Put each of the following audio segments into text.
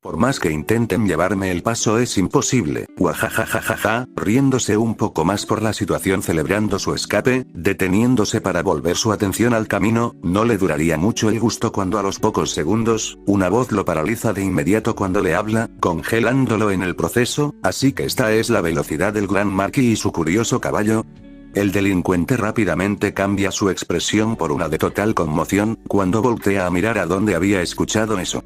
Por más que intenten llevarme el paso es imposible. Guajajajajaja, riéndose un poco más por la situación, celebrando su escape, deteniéndose para volver su atención al camino. No le duraría mucho el gusto cuando a los pocos segundos, una voz lo paraliza de inmediato cuando le habla, congelándolo en el proceso. Así que esta es la velocidad del Gran Marquis y su curioso caballo. El delincuente rápidamente cambia su expresión por una de total conmoción, cuando voltea a mirar a donde había escuchado eso.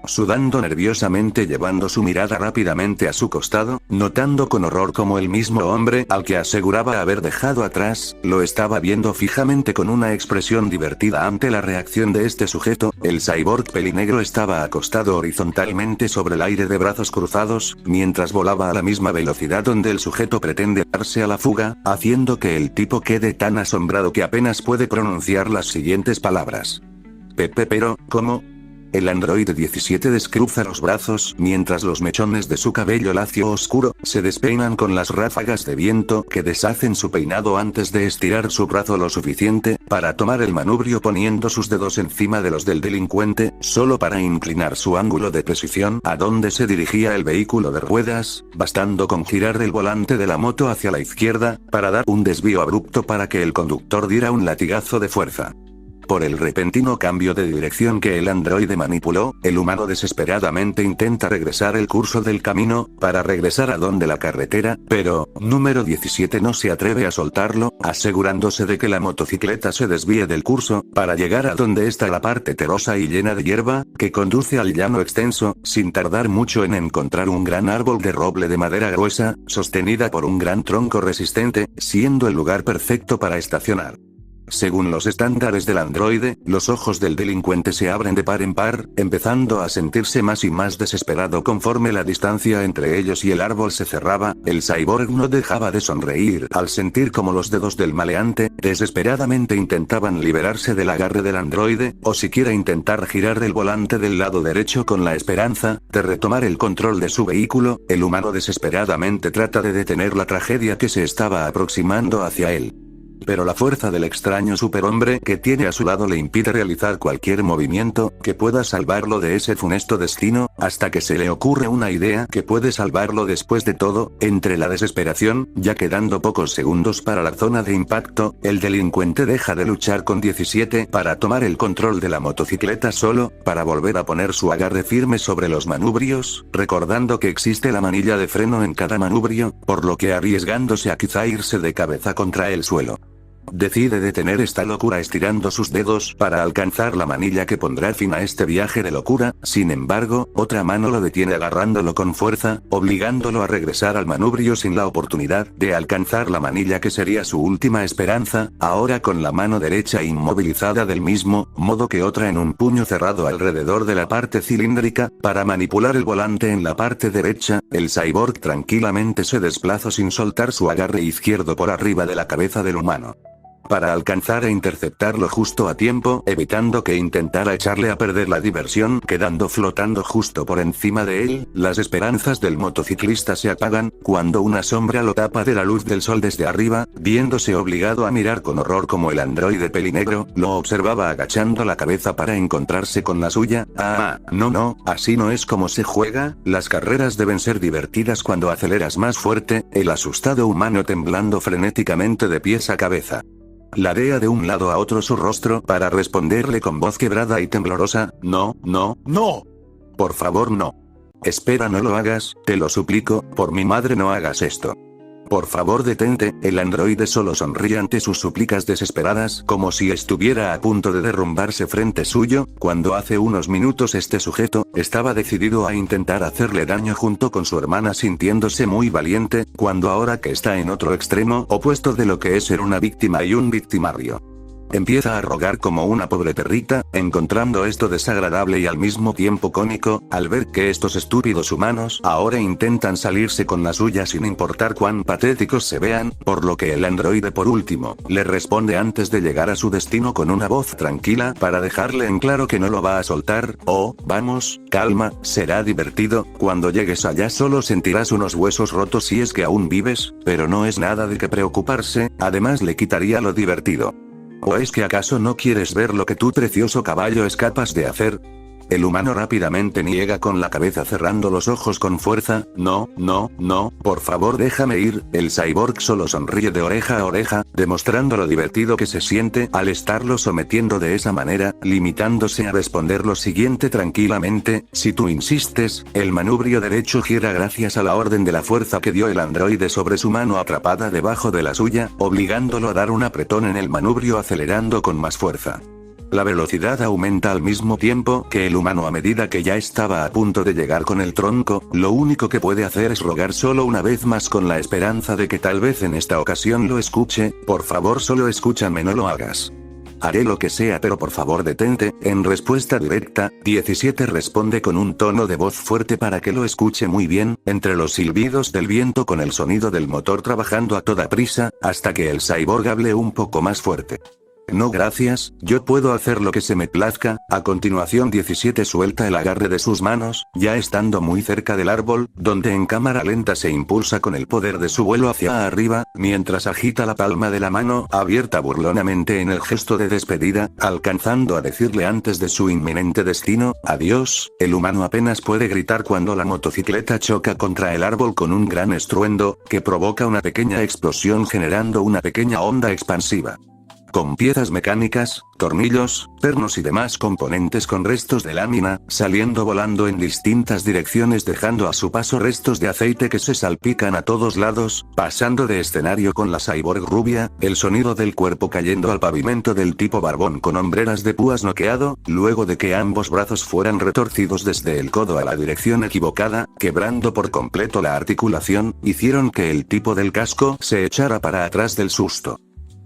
Sudando nerviosamente, llevando su mirada rápidamente a su costado, notando con horror como el mismo hombre al que aseguraba haber dejado atrás, lo estaba viendo fijamente con una expresión divertida ante la reacción de este sujeto. El cyborg pelinegro estaba acostado horizontalmente sobre el aire de brazos cruzados, mientras volaba a la misma velocidad donde el sujeto pretende darse a la fuga, haciendo que el tipo quede tan asombrado que apenas puede pronunciar las siguientes palabras. Pero, ¿cómo? El androide 17 descruza los brazos mientras los mechones de su cabello lacio oscuro se despeinan con las ráfagas de viento que deshacen su peinado antes de estirar su brazo lo suficiente para tomar el manubrio, poniendo sus dedos encima de los del delincuente, solo para inclinar su ángulo de precisión a donde se dirigía el vehículo de ruedas, bastando con girar el volante de la moto hacia la izquierda, para dar un desvío abrupto para que el conductor diera un latigazo de fuerza. Por el repentino cambio de dirección que el androide manipuló, el humano desesperadamente intenta regresar el curso del camino, para regresar a donde la carretera, pero, número 17 no se atreve a soltarlo, asegurándose de que la motocicleta se desvíe del curso, para llegar a donde está la parte terrosa y llena de hierba, que conduce al llano extenso, sin tardar mucho en encontrar un gran árbol de roble de madera gruesa, sostenida por un gran tronco resistente, siendo el lugar perfecto para estacionar. Según los estándares del androide, los ojos del delincuente se abren de par en par, empezando a sentirse más y más desesperado conforme la distancia entre ellos y el árbol se cerraba. El cyborg no dejaba de sonreír al sentir como los dedos del maleante, desesperadamente intentaban liberarse del agarre del androide, o siquiera intentar girar el volante del lado derecho con la esperanza de retomar el control de su vehículo. El humano desesperadamente trata de detener la tragedia que se estaba aproximando hacia él. Pero la fuerza del extraño superhombre que tiene a su lado le impide realizar cualquier movimiento que pueda salvarlo de ese funesto destino, hasta que se le ocurre una idea que puede salvarlo después de todo. Entre la desesperación, ya quedando pocos segundos para la zona de impacto, el delincuente deja de luchar con 17 para tomar el control de la motocicleta solo, para volver a poner su agarre firme sobre los manubrios, recordando que existe la manilla de freno en cada manubrio, por lo que arriesgándose a quizá irse de cabeza contra el suelo. Decide detener esta locura estirando sus dedos para alcanzar la manilla que pondrá fin a este viaje de locura. Sin embargo, otra mano lo detiene agarrándolo con fuerza, obligándolo a regresar al manubrio sin la oportunidad de alcanzar la manilla que sería su última esperanza, ahora con la mano derecha inmovilizada del mismo modo que otra en un puño cerrado alrededor de la parte cilíndrica, para manipular el volante en la parte derecha. El cyborg tranquilamente se desplaza sin soltar su agarre izquierdo por arriba de la cabeza del humano, para alcanzar e interceptarlo justo a tiempo, evitando que intentara echarle a perder la diversión, quedando flotando justo por encima de él. Las esperanzas del motociclista se apagan cuando una sombra lo tapa de la luz del sol desde arriba, viéndose obligado a mirar con horror como el androide pelinegro lo observaba agachando la cabeza para encontrarse con la suya. No, así no es como se juega. Las carreras deben ser divertidas cuando aceleras más fuerte. El asustado humano temblando frenéticamente de pies a cabeza, ladea de un lado a otro su rostro para responderle con voz quebrada y temblorosa: no. Por favor, no. Espera, no lo hagas, te lo suplico, por mi madre no hagas esto. Por favor, detente. El androide solo sonríe ante sus súplicas desesperadas, como si estuviera a punto de derrumbarse frente suyo, cuando hace unos minutos este sujeto estaba decidido a intentar hacerle daño junto con su hermana, sintiéndose muy valiente, cuando ahora que está en otro extremo opuesto de lo que es ser una víctima y un victimario, empieza a rogar como una pobre perrita, encontrando esto desagradable y al mismo tiempo cómico, al ver que estos estúpidos humanos ahora intentan salirse con la suya sin importar cuán patéticos se vean, por lo que el androide por último le responde antes de llegar a su destino con una voz tranquila para dejarle en claro que no lo va a soltar: oh, vamos, calma, será divertido, cuando llegues allá solo sentirás unos huesos rotos si es que aún vives, pero no es nada de qué preocuparse, además le quitaría lo divertido. ¿O es que acaso no quieres ver lo que tu precioso caballo es capaz de hacer? El humano rápidamente niega con la cabeza cerrando los ojos con fuerza. No, no, no, por favor déjame ir. El cyborg solo sonríe de oreja a oreja, demostrando lo divertido que se siente al estarlo sometiendo de esa manera, limitándose a responder lo siguiente tranquilamente: si tú insistes, el manubrio derecho gira gracias a la orden de la fuerza que dio el androide sobre su mano atrapada debajo de la suya, obligándolo a dar un apretón en el manubrio acelerando con más fuerza. La velocidad aumenta al mismo tiempo que el humano a medida que ya estaba a punto de llegar con el tronco. Lo único que puede hacer es rogar solo una vez más con la esperanza de que tal vez en esta ocasión lo escuche. Por favor solo escúchame, no lo hagas. Haré lo que sea pero por favor detente. En respuesta directa, 17 responde con un tono de voz fuerte para que lo escuche muy bien, entre los silbidos del viento con el sonido del motor trabajando a toda prisa, hasta que el cyborg hable un poco más fuerte. No gracias, yo puedo hacer lo que se me plazca. A continuación 17 suelta el agarre de sus manos, ya estando muy cerca del árbol, donde en cámara lenta se impulsa con el poder de su vuelo hacia arriba, mientras agita la palma de la mano abierta burlonamente en el gesto de despedida, alcanzando a decirle antes de su inminente destino: adiós. El humano apenas puede gritar cuando la motocicleta choca contra el árbol con un gran estruendo, que provoca una pequeña explosión generando una pequeña onda expansiva. Con piezas mecánicas, tornillos, pernos y demás componentes con restos de lámina, saliendo volando en distintas direcciones dejando a su paso restos de aceite que se salpican a todos lados, pasando de escenario con la cyborg rubia, el sonido del cuerpo cayendo al pavimento del tipo barbón con hombreras de púas noqueado, luego de que ambos brazos fueran retorcidos desde el codo a la dirección equivocada, quebrando por completo la articulación, hicieron que el tipo del casco se echara para atrás del susto.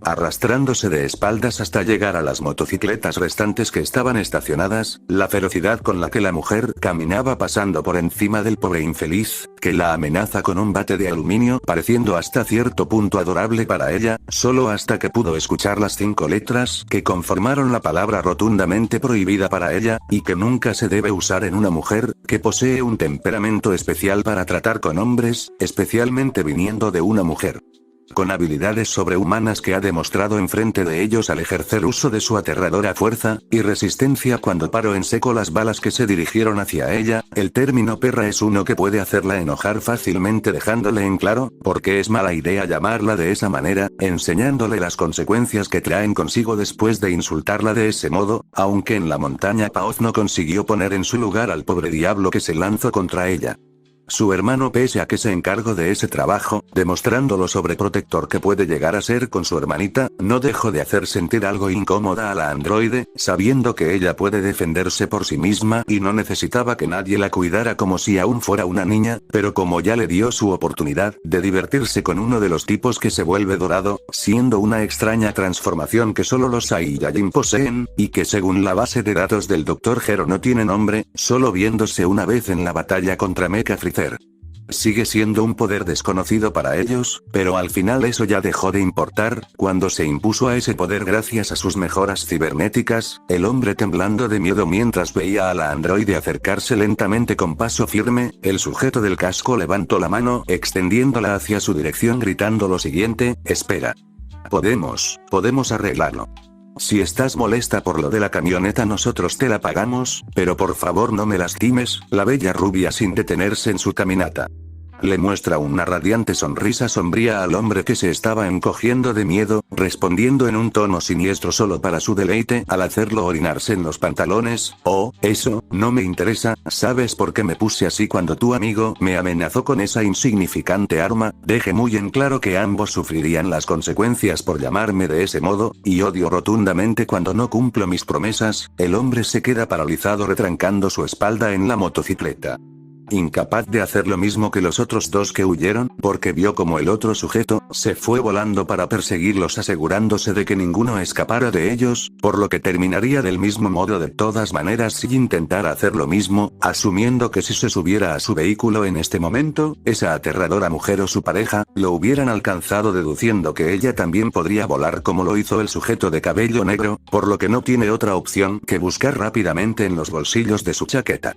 Arrastrándose de espaldas hasta llegar a las motocicletas restantes que estaban estacionadas, la ferocidad con la que la mujer caminaba pasando por encima del pobre infeliz, que la amenaza con un bate de aluminio, pareciendo hasta cierto punto adorable para ella, solo hasta que pudo escuchar las 5 letras que conformaron la palabra rotundamente prohibida para ella, y que nunca se debe usar en una mujer, que posee un temperamento especial para tratar con hombres, especialmente viniendo de una mujer con habilidades sobrehumanas que ha demostrado enfrente de ellos al ejercer uso de su aterradora fuerza y resistencia cuando paró en seco las balas que se dirigieron hacia ella. El término perra es uno que puede hacerla enojar fácilmente, dejándole en claro por qué es mala idea llamarla de esa manera, enseñándole las consecuencias que traen consigo después de insultarla de ese modo, aunque en la montaña Paoz no consiguió poner en su lugar al pobre diablo que se lanzó contra ella. Su hermano, pese a que se encargó de ese trabajo, demostrando lo sobreprotector que puede llegar a ser con su hermanita, no dejó de hacer sentir algo incómoda a la androide, sabiendo que ella puede defenderse por sí misma y no necesitaba que nadie la cuidara como si aún fuera una niña, pero como ya le dio su oportunidad de divertirse con uno de los tipos que se vuelve dorado, siendo una extraña transformación que solo los Saiyajin poseen, y que según la base de datos del Dr. Gero no tiene nombre, solo viéndose una vez en la batalla contra Mecha Freezer. Sigue siendo un poder desconocido para ellos, pero al final eso ya dejó de importar, cuando se impuso a ese poder gracias a sus mejoras cibernéticas. El hombre temblando de miedo mientras veía a la androide acercarse lentamente con paso firme, el sujeto del casco levantó la mano, extendiéndola hacia su dirección gritando lo siguiente: espera. Podemos arreglarlo. Si estás molesta por lo de la camioneta nosotros te la pagamos, pero por favor no me lastimes. La bella rubia sin detenerse en su caminata le muestra una radiante sonrisa sombría al hombre que se estaba encogiendo de miedo, respondiendo en un tono siniestro solo para su deleite al hacerlo orinarse en los pantalones: oh, eso, no me interesa. ¿Sabes por qué me puse así cuando tu amigo me amenazó con esa insignificante arma? Dejé muy en claro que ambos sufrirían las consecuencias por llamarme de ese modo, y odio rotundamente cuando no cumplo mis promesas. El hombre se queda paralizado retrancando su espalda en la motocicleta, incapaz de hacer lo mismo que los otros dos que huyeron, porque vio como el otro sujeto se fue volando para perseguirlos asegurándose de que ninguno escapara de ellos, por lo que terminaría del mismo modo de todas maneras si intentara hacer lo mismo, asumiendo que si se subiera a su vehículo en este momento, esa aterradora mujer o su pareja, lo hubieran alcanzado, deduciendo que ella también podría volar como lo hizo el sujeto de cabello negro, por lo que no tiene otra opción que buscar rápidamente en los bolsillos de su chaqueta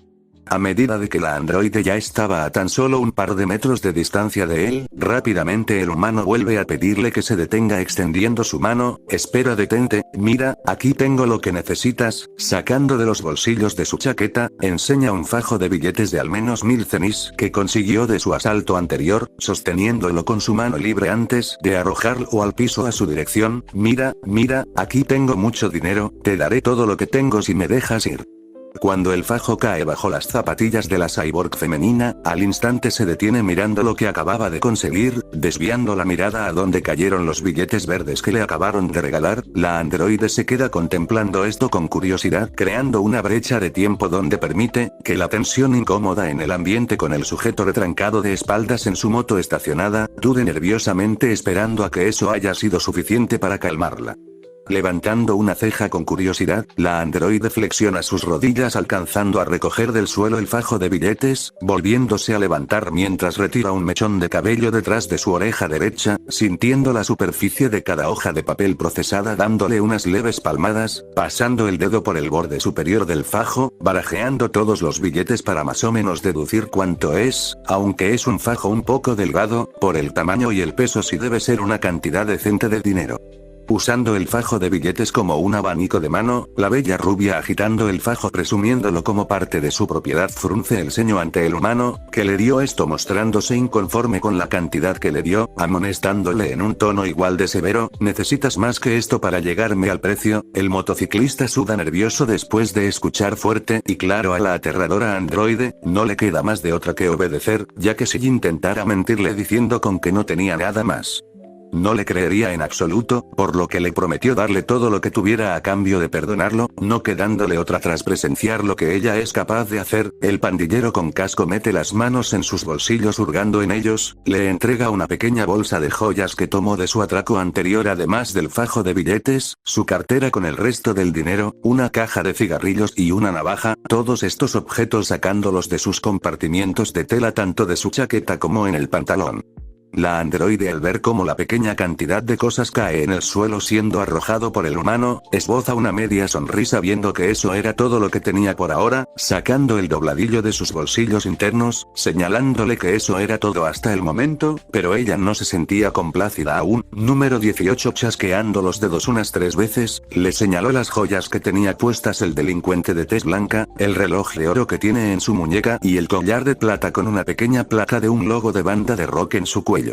A medida de que la androide ya estaba a tan solo un par de metros de distancia de él, rápidamente el humano vuelve a pedirle que se detenga extendiendo su mano. Espera, detente, mira, aquí tengo lo que necesitas. Sacando de los bolsillos de su chaqueta, enseña un fajo de billetes de al menos 1000 cenis que consiguió de su asalto anterior, sosteniéndolo con su mano libre antes de arrojarlo al piso a su dirección. Mira, aquí tengo mucho dinero, te daré todo lo que tengo si me dejas ir. Cuando el fajo cae bajo las zapatillas de la cyborg femenina, al instante se detiene mirando lo que acababa de conseguir, desviando la mirada a donde cayeron los billetes verdes que le acabaron de regalar. La androide se queda contemplando esto con curiosidad, creando una brecha de tiempo donde permite que la tensión incómoda en el ambiente con el sujeto retrancado de espaldas en su moto estacionada, dure nerviosamente esperando a que eso haya sido suficiente para calmarla. Levantando una ceja con curiosidad, la androide flexiona sus rodillas alcanzando a recoger del suelo el fajo de billetes, volviéndose a levantar mientras retira un mechón de cabello detrás de su oreja derecha, sintiendo la superficie de cada hoja de papel procesada dándole unas leves palmadas, pasando el dedo por el borde superior del fajo, barajeando todos los billetes para más o menos deducir cuánto es, aunque es un fajo un poco delgado, por el tamaño y el peso sí debe ser una cantidad decente de dinero. Usando el fajo de billetes como un abanico de mano, la bella rubia agitando el fajo presumiéndolo como parte de su propiedad frunce el ceño ante el humano, que le dio esto mostrándose inconforme con la cantidad que le dio, amonestándole en un tono igual de severo: ¿necesitas más que esto para llegarme al precio? El motociclista suda nervioso después de escuchar fuerte y claro a la aterradora androide, no le queda más de otra que obedecer, ya que si intentara mentirle diciendo con que no tenía nada más, no le creería en absoluto, por lo que le prometió darle todo lo que tuviera a cambio de perdonarlo, no quedándole otra tras presenciar lo que ella es capaz de hacer. El pandillero con casco mete las manos en sus bolsillos hurgando en ellos, le entrega una pequeña bolsa de joyas que tomó de su atraco anterior además del fajo de billetes, su cartera con el resto del dinero, una caja de cigarrillos y una navaja, todos estos objetos sacándolos de sus compartimientos de tela tanto de su chaqueta como en el pantalón. La androide al ver cómo la pequeña cantidad de cosas cae en el suelo siendo arrojado por el humano, esboza una media sonrisa viendo que eso era todo lo que tenía por ahora, sacando el dobladillo de sus bolsillos internos, señalándole que eso era todo hasta el momento, pero ella no se sentía complacida aún. Número 18. Chasqueando los dedos unas 3 veces, le señaló las joyas que tenía puestas el delincuente de tez blanca, el reloj de oro que tiene en su muñeca y el collar de plata con una pequeña placa de un logo de banda de rock en su cuello.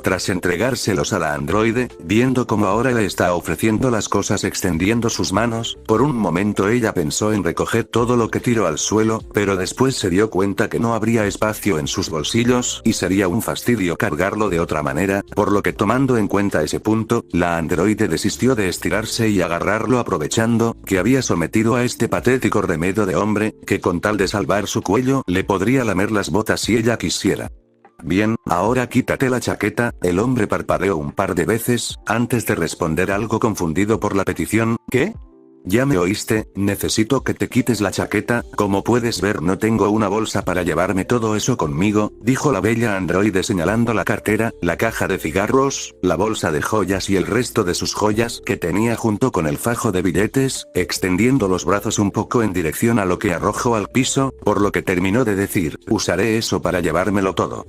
Tras entregárselos a la androide, viendo cómo ahora le está ofreciendo las cosas extendiendo sus manos, por un momento ella pensó en recoger todo lo que tiró al suelo, pero después se dio cuenta que no habría espacio en sus bolsillos y sería un fastidio cargarlo de otra manera, por lo que tomando en cuenta ese punto, la androide desistió de estirarse y agarrarlo aprovechando que había sometido a este patético remedio de hombre, que con tal de salvar su cuello le podría lamer las botas si ella quisiera. Bien, ahora quítate la chaqueta. El hombre parpadeó un par de veces, antes de responder algo confundido por la petición. ¿Qué? Ya me oíste, necesito que te quites la chaqueta. Como puedes ver no tengo una bolsa para llevarme todo eso conmigo, dijo la bella androide señalando la cartera, la caja de cigarros, la bolsa de joyas y el resto de sus joyas que tenía junto con el fajo de billetes, extendiendo los brazos un poco en dirección a lo que arrojó al piso, por lo que terminó de decir: usaré eso para llevármelo todo.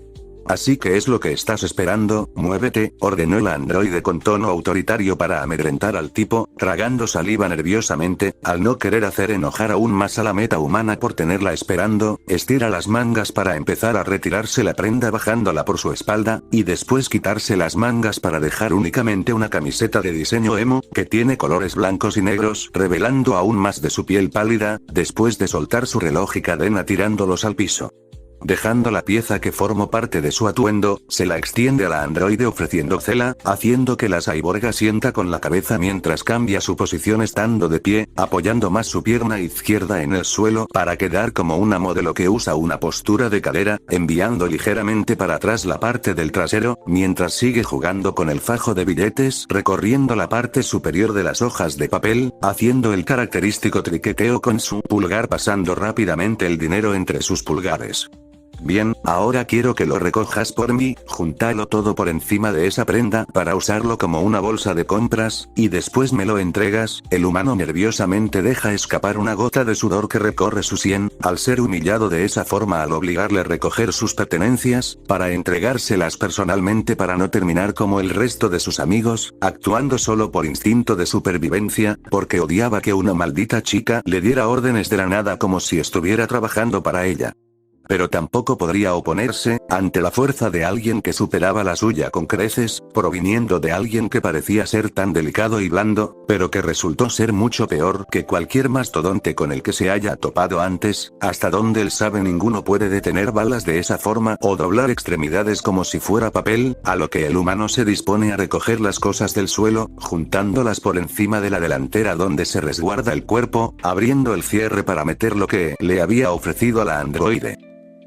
Así que es lo que estás esperando, muévete, ordenó el androide con tono autoritario para amedrentar al tipo, tragando saliva nerviosamente, al no querer hacer enojar aún más a la meta humana por tenerla esperando, estira las mangas para empezar a retirarse la prenda bajándola por su espalda, y después quitarse las mangas para dejar únicamente una camiseta de diseño emo, que tiene colores blancos y negros, revelando aún más de su piel pálida, después de soltar su reloj y cadena tirándolos al piso. Dejando la pieza que formó parte de su atuendo, se la extiende a la androide ofreciéndosela, haciendo que la cyborg asienta con la cabeza mientras cambia su posición estando de pie, apoyando más su pierna izquierda en el suelo para quedar como una modelo que usa una postura de cadera, enviando ligeramente para atrás la parte del trasero, mientras sigue jugando con el fajo de billetes recorriendo la parte superior de las hojas de papel, haciendo el característico triqueteo con su pulgar pasando rápidamente el dinero entre sus pulgares. Bien, ahora quiero que lo recojas por mí, júntalo todo por encima de esa prenda para usarlo como una bolsa de compras, y después me lo entregas. El humano nerviosamente deja escapar una gota de sudor que recorre su sien, al ser humillado de esa forma al obligarle a recoger sus pertenencias, para entregárselas personalmente para no terminar como el resto de sus amigos, actuando solo por instinto de supervivencia, porque odiaba que una maldita chica le diera órdenes de la nada como si estuviera trabajando para ella. Pero tampoco podría oponerse, ante la fuerza de alguien que superaba la suya con creces, proviniendo de alguien que parecía ser tan delicado y blando, pero que resultó ser mucho peor que cualquier mastodonte con el que se haya topado antes. Hasta donde él sabe, ninguno puede detener balas de esa forma o doblar extremidades como si fuera papel, a lo que el humano se dispone a recoger las cosas del suelo, juntándolas por encima de la delantera donde se resguarda el cuerpo, abriendo el cierre para meter lo que le había ofrecido a la androide.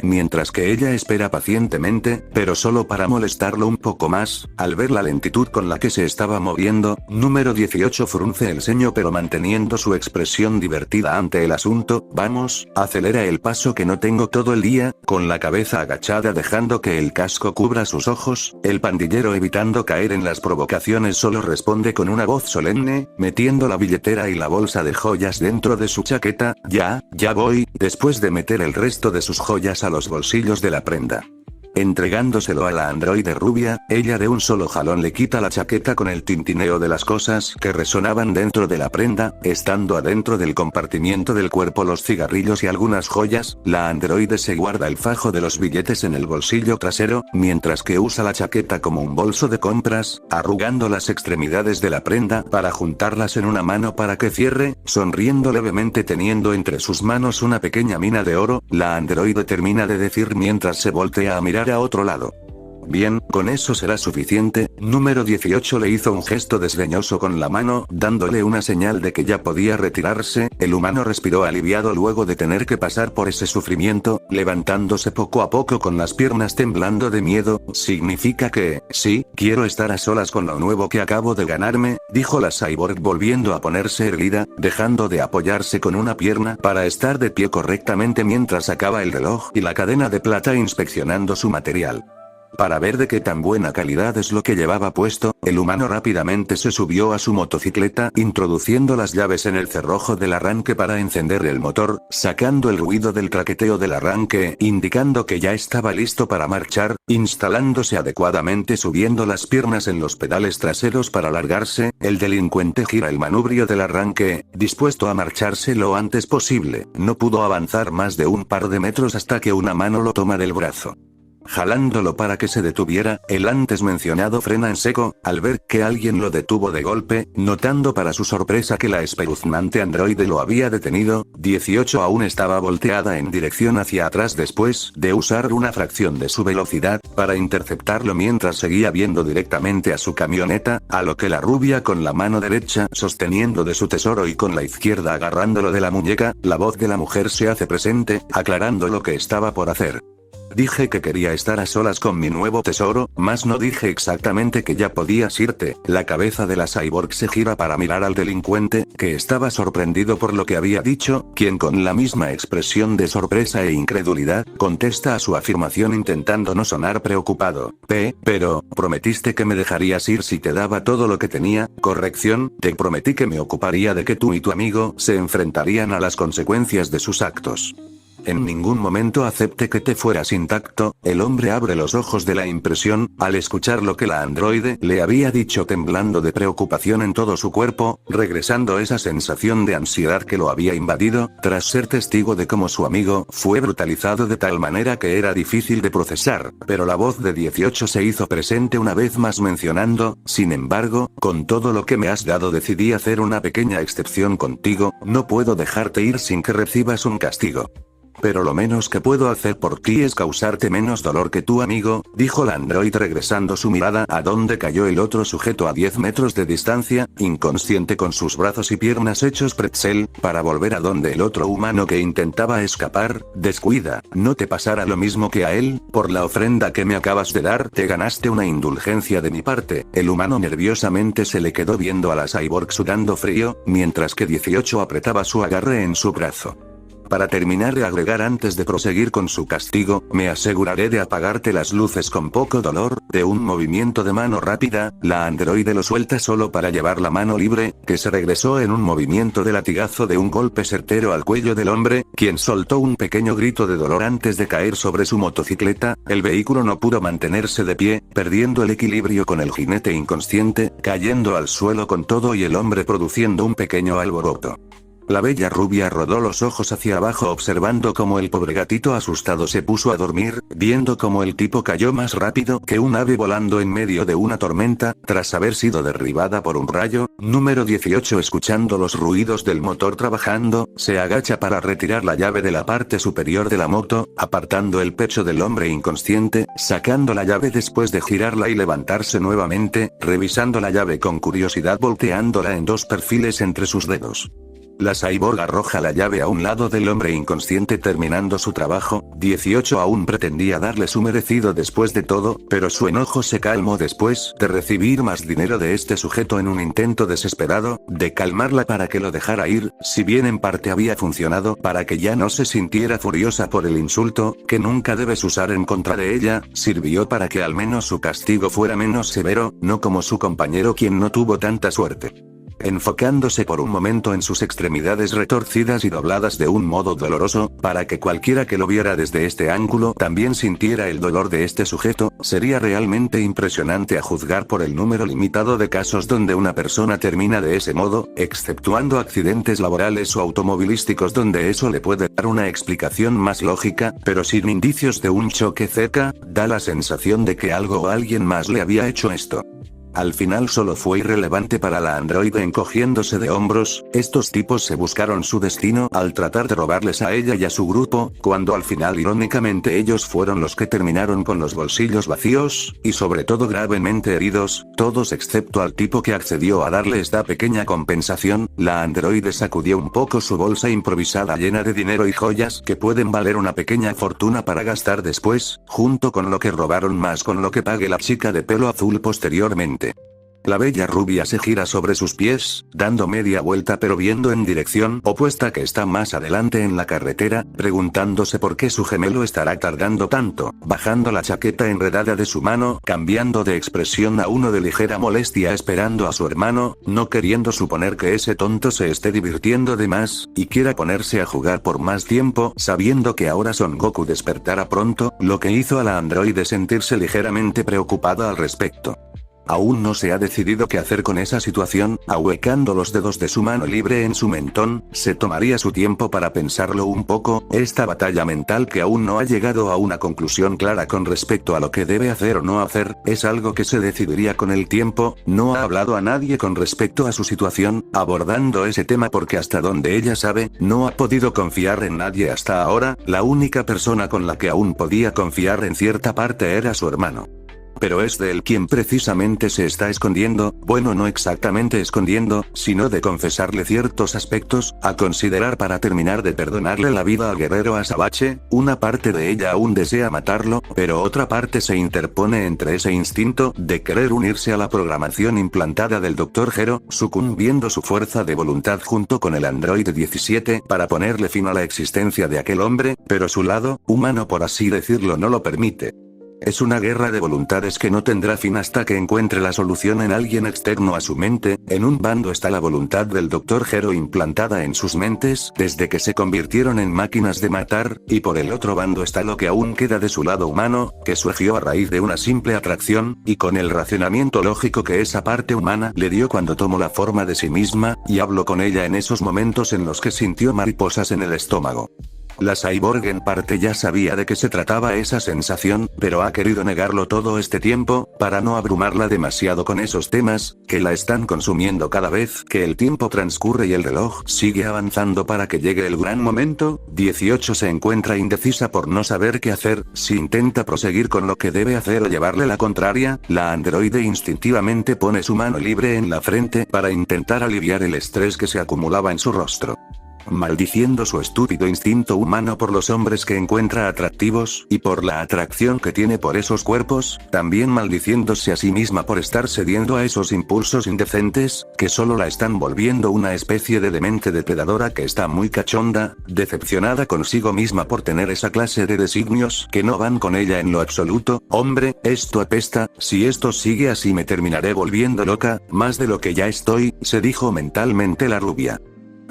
Mientras que ella espera pacientemente, pero solo para molestarlo un poco más, al ver la lentitud con la que se estaba moviendo, número 18 frunce el ceño pero manteniendo su expresión divertida ante el asunto. Vamos, acelera el paso que no tengo todo el día. Con la cabeza agachada dejando que el casco cubra sus ojos, el pandillero, evitando caer en las provocaciones, solo responde con una voz solemne, metiendo la billetera y la bolsa de joyas dentro de su chaqueta. Ya voy, después de meter el resto de sus joyas a los bolsillos de la prenda. Entregándoselo a la androide rubia, ella de un solo jalón le quita la chaqueta con el tintineo de las cosas que resonaban dentro de la prenda, estando adentro del compartimiento del cuerpo los cigarrillos y algunas joyas. La androide se guarda el fajo de los billetes en el bolsillo trasero, mientras que usa la chaqueta como un bolso de compras, arrugando las extremidades de la prenda para juntarlas en una mano para que cierre, sonriendo levemente teniendo entre sus manos una pequeña mina de oro. La androide termina de decir mientras se voltea a mirar a otro lado. Bien, con eso será suficiente. Número 18 le hizo un gesto desdeñoso con la mano, dándole una señal de que ya podía retirarse. El humano respiró aliviado luego de tener que pasar por ese sufrimiento, levantándose poco a poco con las piernas temblando de miedo. Significa que, sí, quiero estar a solas con lo nuevo que acabo de ganarme, dijo la cyborg volviendo a ponerse erguida, dejando de apoyarse con una pierna para estar de pie correctamente mientras sacaba el reloj y la cadena de plata inspeccionando su material. Para ver de qué tan buena calidad es lo que llevaba puesto, el humano rápidamente se subió a su motocicleta, introduciendo las llaves en el cerrojo del arranque para encender el motor, sacando el ruido del traqueteo del arranque, indicando que ya estaba listo para marchar, instalándose adecuadamente subiendo las piernas en los pedales traseros para largarse. El delincuente gira el manubrio del arranque, dispuesto a marcharse lo antes posible. No pudo avanzar más de un par de metros hasta que una mano lo toma del brazo. Jalándolo para que se detuviera, el antes mencionado frena en seco, al ver que alguien lo detuvo de golpe, notando para su sorpresa que la espeluznante androide lo había detenido. 18 aún estaba volteada en dirección hacia atrás después de usar una fracción de su velocidad para interceptarlo mientras seguía viendo directamente a su camioneta, a lo que la rubia con la mano derecha sosteniendo de su tesoro y con la izquierda agarrándolo de la muñeca, la voz de la mujer se hace presente, aclarando lo que estaba por hacer. Dije que quería estar a solas con mi nuevo tesoro, mas no dije exactamente que ya podías irte. La cabeza de la cyborg se gira para mirar al delincuente, que estaba sorprendido por lo que había dicho, quien con la misma expresión de sorpresa e incredulidad, contesta a su afirmación intentando no sonar preocupado. Pero, prometiste que me dejarías ir si te daba todo lo que tenía. Corrección, te prometí que me ocuparía de que tú y tu amigo se enfrentarían a las consecuencias de sus actos. En ningún momento acepté que te fueras intacto. El hombre abre los ojos de la impresión, al escuchar lo que la androide le había dicho, temblando de preocupación en todo su cuerpo, regresando esa sensación de ansiedad que lo había invadido, tras ser testigo de cómo su amigo fue brutalizado de tal manera que era difícil de procesar. Pero la voz de 18 se hizo presente una vez más mencionando, sin embargo, con todo lo que me has dado decidí hacer una pequeña excepción contigo, no puedo dejarte ir sin que recibas un castigo. Pero lo menos que puedo hacer por ti es causarte menos dolor que tu amigo, dijo la androide regresando su mirada a donde cayó el otro sujeto a 10 metros de distancia, inconsciente con sus brazos y piernas hechos pretzel, para volver a donde el otro humano que intentaba escapar. Descuida, no te pasará lo mismo que a él. Por la ofrenda que me acabas de dar te ganaste una indulgencia de mi parte. El humano nerviosamente se le quedó viendo a la cyborg sudando frío, mientras que 18 apretaba su agarre en su brazo. Para terminar de agregar antes de proseguir con su castigo, me aseguraré de apagarte las luces con poco dolor, de un movimiento de mano rápida, la androide lo suelta solo para llevar la mano libre, que se regresó en un movimiento de latigazo de un golpe certero al cuello del hombre, quien soltó un pequeño grito de dolor antes de caer sobre su motocicleta. El vehículo no pudo mantenerse de pie, perdiendo el equilibrio con el jinete inconsciente, cayendo al suelo con todo y el hombre produciendo un pequeño alboroto. La bella rubia rodó los ojos hacia abajo observando cómo el pobre gatito asustado se puso a dormir, viendo cómo el tipo cayó más rápido que un ave volando en medio de una tormenta, tras haber sido derribada por un rayo. Número 18. Escuchando los ruidos del motor trabajando, se agacha para retirar la llave de la parte superior de la moto, apartando el pecho del hombre inconsciente, sacando la llave después de girarla y levantarse nuevamente, revisando la llave con curiosidad volteándola en dos perfiles entre sus dedos. La cyborg arroja la llave a un lado del hombre inconsciente terminando su trabajo. 18 aún pretendía darle su merecido después de todo, pero su enojo se calmó después de recibir más dinero de este sujeto en un intento desesperado de calmarla para que lo dejara ir, si bien en parte había funcionado para que ya no se sintiera furiosa por el insulto, que nunca debes usar en contra de ella, sirvió para que al menos su castigo fuera menos severo, no como su compañero quien no tuvo tanta suerte. Enfocándose por un momento en sus extremidades retorcidas y dobladas de un modo doloroso, para que cualquiera que lo viera desde este ángulo también sintiera el dolor de este sujeto, sería realmente impresionante a juzgar por el número limitado de casos donde una persona termina de ese modo, exceptuando accidentes laborales o automovilísticos donde eso le puede dar una explicación más lógica, pero sin indicios de un choque cerca, da la sensación de que algo o alguien más le había hecho esto. Al final solo fue irrelevante para la androide encogiéndose de hombros. Estos tipos se buscaron su destino al tratar de robarles a ella y a su grupo, cuando al final irónicamente ellos fueron los que terminaron con los bolsillos vacíos, y sobre todo gravemente heridos, todos excepto al tipo que accedió a darle esta pequeña compensación. La androide sacudió un poco su bolsa improvisada llena de dinero y joyas que pueden valer una pequeña fortuna para gastar después, junto con lo que robaron más con lo que pague la chica de pelo azul posteriormente. La bella rubia se gira sobre sus pies, dando media vuelta pero viendo en dirección opuesta que está más adelante en la carretera, preguntándose por qué su gemelo estará tardando tanto, bajando la chaqueta enredada de su mano, cambiando de expresión a uno de ligera molestia esperando a su hermano, no queriendo suponer que ese tonto se esté divirtiendo de más, y quiera ponerse a jugar por más tiempo, sabiendo que ahora Son Goku despertará pronto, lo que hizo a la androide sentirse ligeramente preocupada al respecto. Aún no se ha decidido qué hacer con esa situación, ahuecando los dedos de su mano libre en su mentón, se tomaría su tiempo para pensarlo un poco. Esta batalla mental que aún no ha llegado a una conclusión clara con respecto a lo que debe hacer o no hacer, es algo que se decidiría con el tiempo. No ha hablado a nadie con respecto a su situación, abordando ese tema porque hasta donde ella sabe, no ha podido confiar en nadie hasta ahora. La única persona con la que aún podía confiar en cierta parte era su hermano. Pero es de él quien precisamente se está escondiendo, bueno, no exactamente escondiendo, sino de confesarle ciertos aspectos, a considerar para terminar de perdonarle la vida al guerrero Azabache. Una parte de ella aún desea matarlo, pero otra parte se interpone entre ese instinto de querer unirse a la programación implantada del Dr. Gero, sucumbiendo su fuerza de voluntad junto con el androide 17 para ponerle fin a la existencia de aquel hombre, pero su lado humano por así decirlo no lo permite. Es una guerra de voluntades que no tendrá fin hasta que encuentre la solución en alguien externo a su mente. En un bando está la voluntad del Dr. Gero implantada en sus mentes desde que se convirtieron en máquinas de matar, y por el otro bando está lo que aún queda de su lado humano, que surgió a raíz de una simple atracción, y con el racionamiento lógico que esa parte humana le dio cuando tomó la forma de sí misma, y habló con ella en esos momentos en los que sintió mariposas en el estómago. La cyborg en parte ya sabía de qué se trataba esa sensación, pero ha querido negarlo todo este tiempo, para no abrumarla demasiado con esos temas, que la están consumiendo cada vez que el tiempo transcurre y el reloj sigue avanzando para que llegue el gran momento. 18 se encuentra indecisa por no saber qué hacer, si intenta proseguir con lo que debe hacer o llevarle la contraria. La androide instintivamente pone su mano libre en la frente para intentar aliviar el estrés que se acumulaba en su rostro. maldiciendo su estúpido instinto humano por los hombres que encuentra atractivos y por la atracción que tiene por esos cuerpos, también maldiciéndose a sí misma por estar cediendo a esos impulsos indecentes, que solo la están volviendo una especie de demente depredadora que está muy cachonda, decepcionada consigo misma por tener esa clase de designios que no van con ella en lo absoluto. Hombre, esto apesta, si esto sigue así me terminaré volviendo loca, más de lo que ya estoy, se dijo mentalmente la rubia.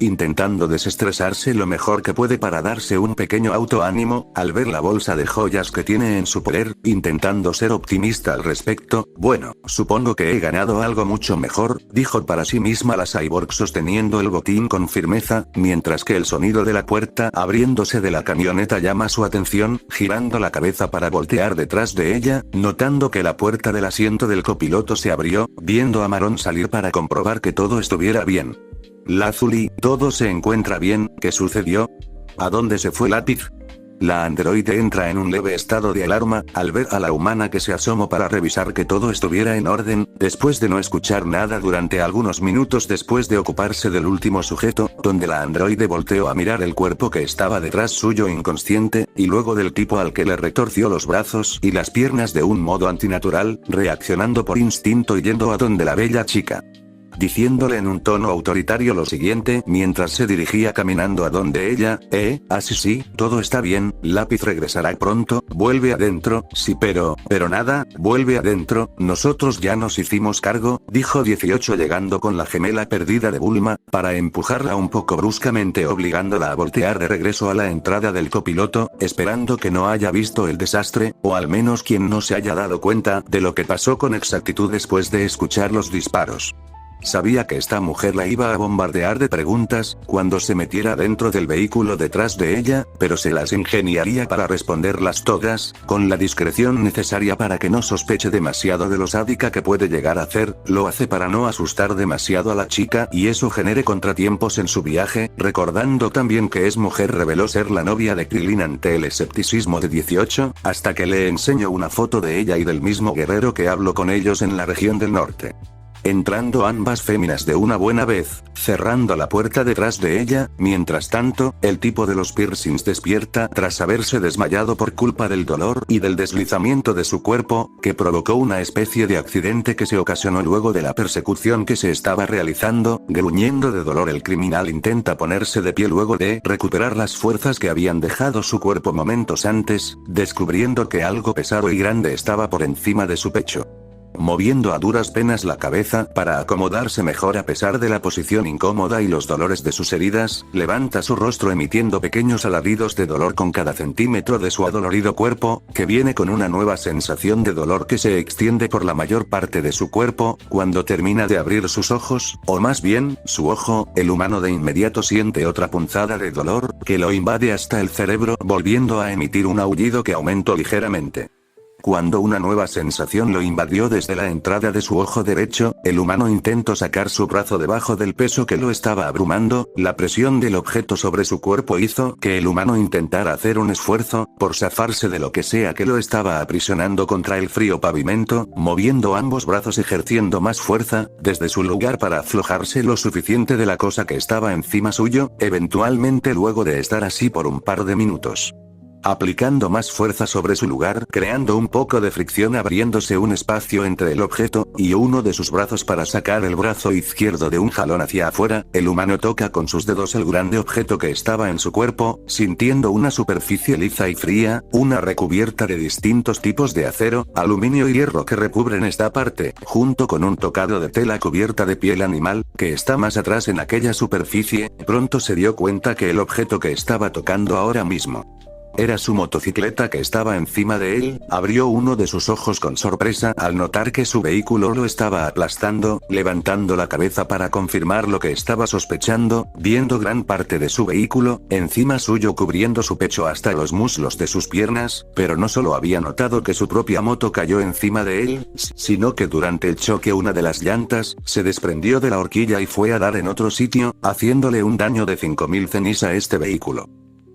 Intentando desestresarse lo mejor que puede para darse un pequeño autoánimo, al ver la bolsa de joyas que tiene en su poder, intentando ser optimista al respecto. Bueno, supongo que he ganado algo mucho mejor, dijo para sí misma la cyborg sosteniendo el botín con firmeza, mientras que el sonido de la puerta abriéndose de la camioneta llama su atención, girando la cabeza para voltear detrás de ella, notando que la puerta del asiento del copiloto se abrió, viendo a Marón salir para comprobar que todo estuviera bien. Lazuli, ¿todo se encuentra bien? ¿Qué sucedió? ¿A dónde se fue Lápiz? La androide entra en un leve estado de alarma, al ver a la humana que se asomó para revisar que todo estuviera en orden, después de no escuchar nada durante algunos minutos después de ocuparse del último sujeto, donde la androide volteó a mirar el cuerpo que estaba detrás suyo inconsciente, y luego del tipo al que le retorció los brazos y las piernas de un modo antinatural, reaccionando por instinto y yendo a donde la bella chica, diciéndole en un tono autoritario lo siguiente mientras se dirigía caminando a donde ella, así sí, todo está bien, Lápiz regresará pronto, vuelve adentro, sí pero nada, vuelve adentro, nosotros ya nos hicimos cargo, dijo 18 llegando con la gemela perdida de Bulma, para empujarla un poco bruscamente obligándola a voltear de regreso a la entrada del copiloto, esperando que no haya visto el desastre, o al menos quien no se haya dado cuenta de lo que pasó con exactitud después de escuchar los disparos. Sabía que esta mujer la iba a bombardear de preguntas, cuando se metiera dentro del vehículo detrás de ella, pero se las ingeniaría para responderlas todas, con la discreción necesaria para que no sospeche demasiado de lo sádica que puede llegar a hacer, lo hace para no asustar demasiado a la chica y eso genere contratiempos en su viaje, recordando también que es mujer reveló ser la novia de Krillin ante el escepticismo de 18, hasta que le enseño una foto de ella y del mismo guerrero que habló con ellos en la región del norte. Entrando ambas féminas de una buena vez, cerrando la puerta detrás de ella, mientras tanto, el tipo de los piercings despierta tras haberse desmayado por culpa del dolor y del deslizamiento de su cuerpo, que provocó una especie de accidente que se ocasionó luego de la persecución que se estaba realizando, gruñendo de dolor el criminal intenta ponerse de pie luego de recuperar las fuerzas que habían dejado su cuerpo momentos antes, descubriendo que algo pesado y grande estaba por encima de su pecho. Moviendo a duras penas la cabeza para acomodarse mejor a pesar de la posición incómoda y los dolores de sus heridas, levanta su rostro emitiendo pequeños alaridos de dolor con cada centímetro de su adolorido cuerpo, que viene con una nueva sensación de dolor que se extiende por la mayor parte de su cuerpo. Cuando termina de abrir sus ojos, o más bien, su ojo, el humano de inmediato siente otra punzada de dolor, que lo invade hasta el cerebro, volviendo a emitir un aullido que aumentó ligeramente. Cuando una nueva sensación lo invadió desde la entrada de su ojo derecho, el humano intentó sacar su brazo debajo del peso que lo estaba abrumando, la presión del objeto sobre su cuerpo hizo que el humano intentara hacer un esfuerzo, por zafarse de lo que sea que lo estaba aprisionando contra el frío pavimento, moviendo ambos brazos ejerciendo más fuerza, desde su lugar para aflojarse lo suficiente de la cosa que estaba encima suyo, eventualmente luego de estar así por un par de minutos. Aplicando más fuerza sobre su lugar, creando un poco de fricción abriéndose un espacio entre el objeto y uno de sus brazos para sacar el brazo izquierdo de un jalón hacia afuera, el humano toca con sus dedos el grande objeto que estaba en su cuerpo, sintiendo una superficie lisa y fría, una recubierta de distintos tipos de acero, aluminio y hierro que recubren esta parte, junto con un tocado de tela cubierta de piel animal, que está más atrás en aquella superficie. Pronto se dio cuenta que el objeto que estaba tocando ahora mismo era su motocicleta que estaba encima de él. Abrió uno de sus ojos con sorpresa al notar que su vehículo lo estaba aplastando, levantando la cabeza para confirmar lo que estaba sospechando, viendo gran parte de su vehículo encima suyo cubriendo su pecho hasta los muslos de sus piernas, pero no solo había notado que su propia moto cayó encima de él, sino que durante el choque una de las llantas se desprendió de la horquilla y fue a dar en otro sitio, haciéndole un daño de 5000 cenis a este vehículo.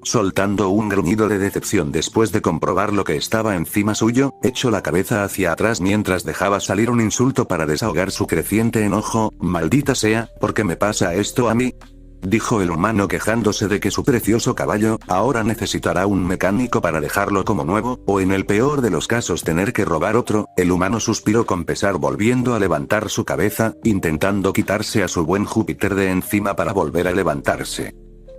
Soltando un gruñido de decepción después de comprobar lo que estaba encima suyo, echó la cabeza hacia atrás mientras dejaba salir un insulto para desahogar su creciente enojo. Maldita sea, ¿por qué me pasa esto a mí? dijo el humano quejándose de que su precioso caballo ahora necesitará un mecánico para dejarlo como nuevo, o en el peor de los casos tener que robar otro. El humano suspiró con pesar volviendo a levantar su cabeza, intentando quitarse a su buen Júpiter de encima para volver a levantarse.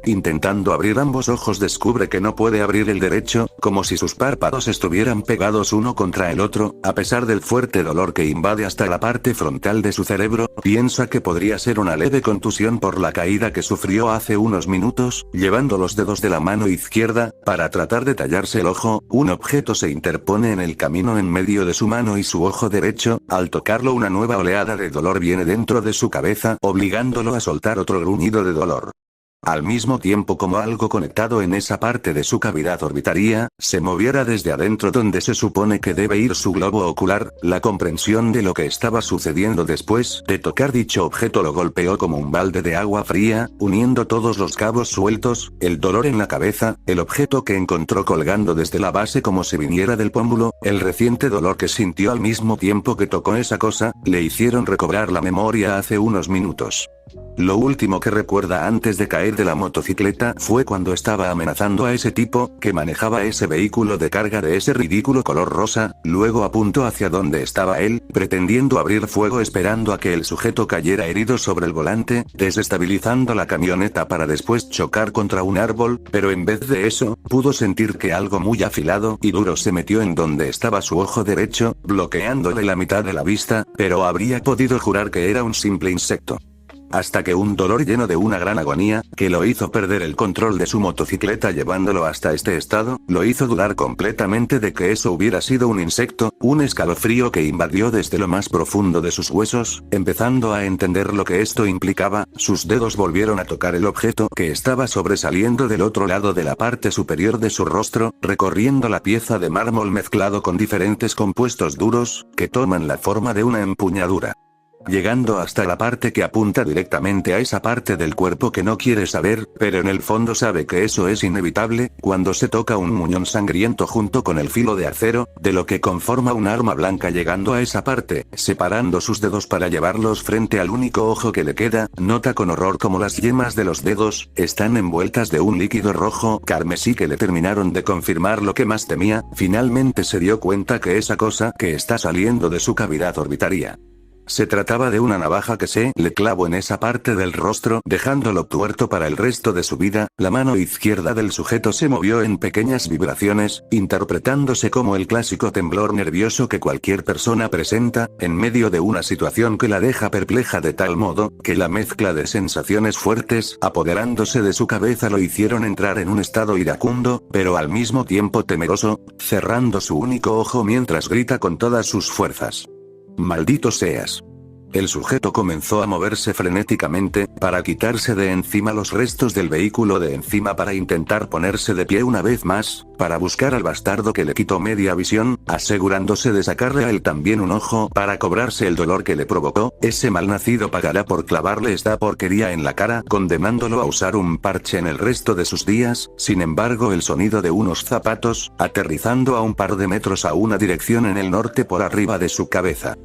Intentando abrir ambos ojos descubre que no puede abrir el derecho, como si sus párpados estuvieran pegados uno contra el otro, a pesar del fuerte dolor que invade hasta la parte frontal de su cerebro, piensa que podría ser una leve contusión por la caída que sufrió hace unos minutos, llevando los dedos de la mano izquierda, para tratar de tallarse el ojo, un objeto se interpone en el camino en medio de su mano y su ojo derecho, al tocarlo una nueva oleada de dolor viene dentro de su cabeza, obligándolo a soltar otro gruñido de dolor. Al mismo tiempo como algo conectado en esa parte de su cavidad orbitaria, se moviera desde adentro donde se supone que debe ir su globo ocular, la comprensión de lo que estaba sucediendo después de tocar dicho objeto lo golpeó como un balde de agua fría, uniendo todos los cabos sueltos, el dolor en la cabeza, el objeto que encontró colgando desde la base como si viniera del pómulo, el reciente dolor que sintió al mismo tiempo que tocó esa cosa, le hicieron recobrar la memoria hace unos minutos. Lo último que recuerda antes de caer de la motocicleta fue cuando estaba amenazando a ese tipo, que manejaba ese vehículo de carga de ese ridículo color rosa, luego apuntó hacia donde estaba él, pretendiendo abrir fuego esperando a que el sujeto cayera herido sobre el volante, desestabilizando la camioneta para después chocar contra un árbol, pero en vez de eso, pudo sentir que algo muy afilado y duro se metió en donde estaba su ojo derecho, bloqueándole la mitad de la vista, pero habría podido jurar que era un simple insecto. Hasta que un dolor lleno de una gran agonía, que lo hizo perder el control de su motocicleta llevándolo hasta este estado, lo hizo dudar completamente de que eso hubiera sido un insecto, un escalofrío que invadió desde lo más profundo de sus huesos, empezando a entender lo que esto implicaba, sus dedos volvieron a tocar el objeto que estaba sobresaliendo del otro lado de la parte superior de su rostro, recorriendo la pieza de mármol mezclado con diferentes compuestos duros, que toman la forma de una empuñadura. Llegando hasta la parte que apunta directamente a esa parte del cuerpo que no quiere saber, pero en el fondo sabe que eso es inevitable, cuando se toca un muñón sangriento junto con el filo de acero, de lo que conforma un arma blanca llegando a esa parte, separando sus dedos para llevarlos frente al único ojo que le queda, nota con horror como las yemas de los dedos, están envueltas de un líquido rojo carmesí que le terminaron de confirmar lo que más temía, finalmente se dio cuenta que esa cosa que está saliendo de su cavidad orbitaria. Se trataba de una navaja que se le clavó en esa parte del rostro, dejándolo tuerto para el resto de su vida. La mano izquierda del sujeto se movió en pequeñas vibraciones, interpretándose como el clásico temblor nervioso que cualquier persona presenta, en medio de una situación que la deja perpleja de tal modo, que la mezcla de sensaciones fuertes, apoderándose de su cabeza lo hicieron entrar en un estado iracundo, pero al mismo tiempo temeroso, cerrando su único ojo mientras grita con todas sus fuerzas. ¡Maldito seas! El sujeto comenzó a moverse frenéticamente, para quitarse de encima los restos del vehículo de encima para intentar ponerse de pie una vez más, para buscar al bastardo que le quitó media visión, asegurándose de sacarle a él también un ojo para cobrarse el dolor que le provocó. Ese malnacido pagará por clavarle esta porquería en la cara, condenándolo a usar un parche en el resto de sus días. Sin embargo, el sonido de unos zapatos, aterrizando a un par de metros a una dirección en el norte por arriba de su cabeza,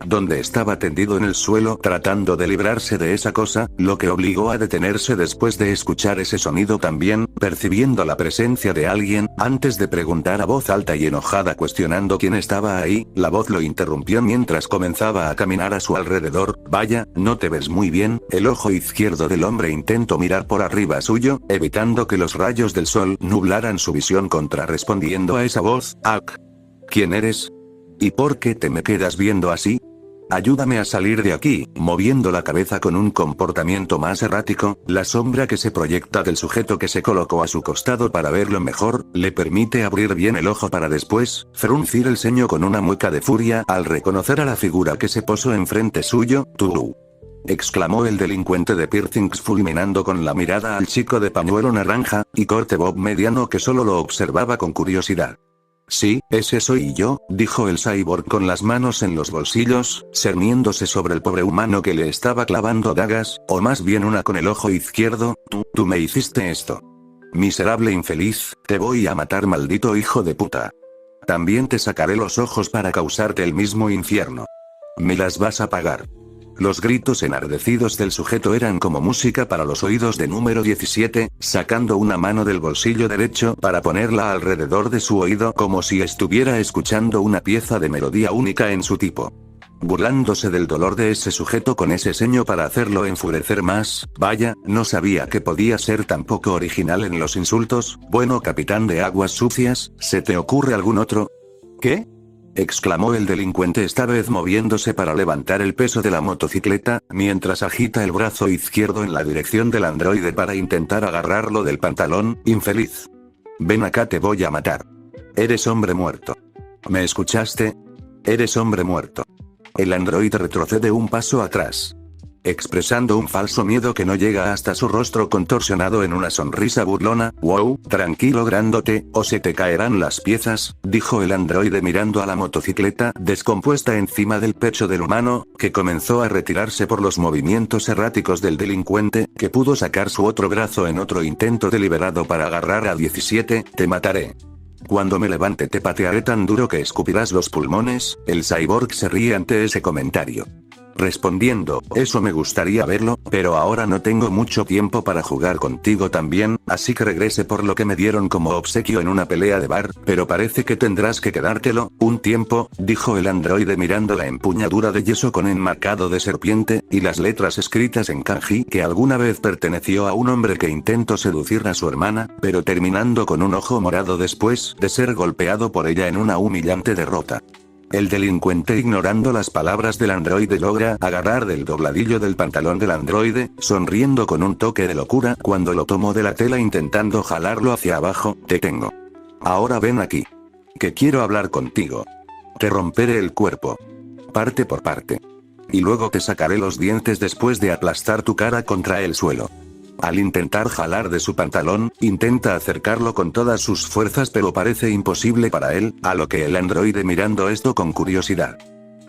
donde estaba tendido en el suelo tratando de librarse de esa cosa, lo que obligó a detenerse después de escuchar ese sonido también, percibiendo la presencia de alguien, antes de preguntar a voz alta y enojada cuestionando quién estaba ahí, la voz lo interrumpió mientras comenzaba a caminar a su alrededor. Vaya, no te ves muy bien. El ojo izquierdo del hombre intentó mirar por arriba suyo, evitando que los rayos del sol nublaran su visión contrarrespondiendo a esa voz. «Ak. ¿Quién eres? ¿Y por qué te me quedas viendo así? Ayúdame a salir de aquí», moviendo la cabeza con un comportamiento más errático, la sombra que se proyecta del sujeto que se colocó a su costado para verlo mejor, le permite abrir bien el ojo para después, fruncir el ceño con una mueca de furia al reconocer a la figura que se posó enfrente suyo. «Tú», exclamó el delincuente de piercings fulminando con la mirada al chico de pañuelo naranja, y corte bob mediano que solo lo observaba con curiosidad. «Sí, ese soy yo», dijo el cyborg con las manos en los bolsillos, cerniéndose sobre el pobre humano que le estaba clavando dagas, o más bien una con el ojo izquierdo. Tú me hiciste esto. Miserable infeliz, te voy a matar, maldito hijo de puta. También te sacaré los ojos para causarte el mismo infierno. Me las vas a pagar. Los gritos enardecidos del sujeto eran como música para los oídos de número 17, sacando una mano del bolsillo derecho para ponerla alrededor de su oído como si estuviera escuchando una pieza de melodía única en su tipo. Burlándose del dolor de ese sujeto con ese ceño para hacerlo enfurecer más, vaya, no sabía que podía ser tan poco original en los insultos. Bueno, capitán de aguas sucias, ¿se te ocurre algún otro? ¿Qué? Exclamó el delincuente, esta vez moviéndose para levantar el peso de la motocicleta, mientras agita el brazo izquierdo en la dirección del androide para intentar agarrarlo del pantalón. Infeliz. Ven acá, te voy a matar. Eres hombre muerto. ¿Me escuchaste? Eres hombre muerto. El androide retrocede un paso atrás, expresando un falso miedo que no llega hasta su rostro contorsionado en una sonrisa burlona. Wow, tranquilo grandote, o se te caerán las piezas, dijo el androide mirando a la motocicleta descompuesta encima del pecho del humano, que comenzó a retirarse por los movimientos erráticos del delincuente, que pudo sacar su otro brazo en otro intento deliberado para agarrar a 17, te mataré. Cuando me levante te patearé tan duro que escupirás los pulmones. El cyborg se ríe ante ese comentario, respondiendo, eso me gustaría verlo, pero ahora no tengo mucho tiempo para jugar contigo también, así que regrese por lo que me dieron como obsequio en una pelea de bar, pero parece que tendrás que quedártelo un tiempo, dijo el androide mirando la empuñadura de yeso con enmarcado de serpiente, y las letras escritas en kanji que alguna vez perteneció a un hombre que intentó seducir a su hermana, pero terminando con un ojo morado después de ser golpeado por ella en una humillante derrota. El delincuente, ignorando las palabras del androide, logra agarrar del dobladillo del pantalón del androide, sonriendo con un toque de locura cuando lo tomó de la tela intentando jalarlo hacia abajo. Te tengo. Ahora ven aquí. Que quiero hablar contigo. Te romperé el cuerpo. Parte por parte. Y luego te sacaré los dientes después de aplastar tu cara contra el suelo. Al intentar jalar de su pantalón, intenta acercarlo con todas sus fuerzas, pero parece imposible para él, a lo que el androide mirando esto con curiosidad,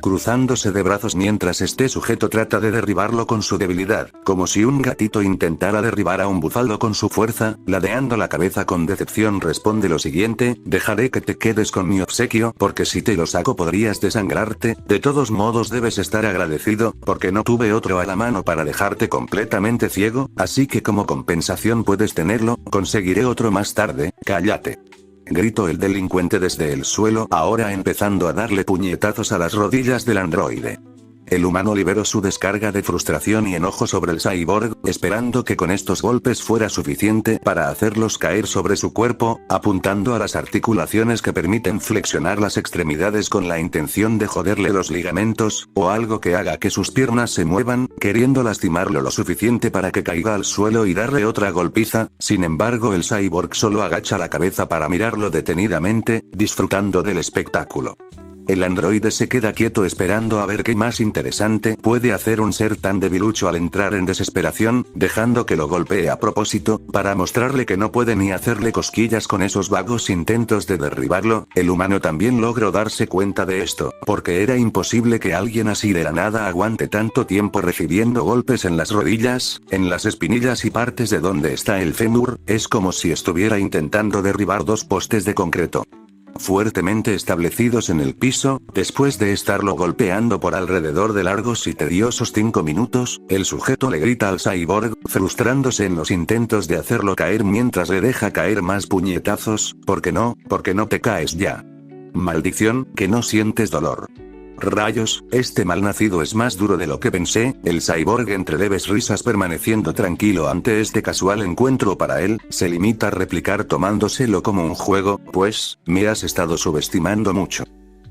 cruzándose de brazos mientras este sujeto trata de derribarlo con su debilidad, como si un gatito intentara derribar a un búfalo con su fuerza, ladeando la cabeza con decepción responde lo siguiente, dejaré que te quedes con mi obsequio, porque si te lo saco podrías desangrarte, de todos modos debes estar agradecido, porque no tuve otro a la mano para dejarte completamente ciego, así que como compensación puedes tenerlo, conseguiré otro más tarde, cállate. Gritó el delincuente desde el suelo, ahora empezando a darle puñetazos a las rodillas del androide. El humano liberó su descarga de frustración y enojo sobre el cyborg, esperando que con estos golpes fuera suficiente para hacerlos caer sobre su cuerpo, apuntando a las articulaciones que permiten flexionar las extremidades con la intención de joderle los ligamentos, o algo que haga que sus piernas se muevan, queriendo lastimarlo lo suficiente para que caiga al suelo y darle otra golpiza. Sin embargo, el cyborg solo agacha la cabeza para mirarlo detenidamente, disfrutando del espectáculo. El androide se queda quieto esperando a ver qué más interesante puede hacer un ser tan debilucho al entrar en desesperación, dejando que lo golpee a propósito, para mostrarle que no puede ni hacerle cosquillas con esos vagos intentos de derribarlo. El humano también logró darse cuenta de esto, porque era imposible que alguien así de la nada aguante tanto tiempo recibiendo golpes en las rodillas, en las espinillas y partes de donde está el fémur. Es como si estuviera intentando derribar dos postes de concreto fuertemente establecidos en el piso. Después de estarlo golpeando por alrededor de largos y tediosos 5 minutos, el sujeto le grita al cyborg, frustrándose en los intentos de hacerlo caer mientras le deja caer más puñetazos, ¿por qué no te caes ya? Maldición, que no sientes dolor. Rayos, este malnacido es más duro de lo que pensé. El cyborg, entre leves risas permaneciendo tranquilo ante este casual encuentro para él, se limita a replicar tomándoselo como un juego, pues, me has estado subestimando mucho.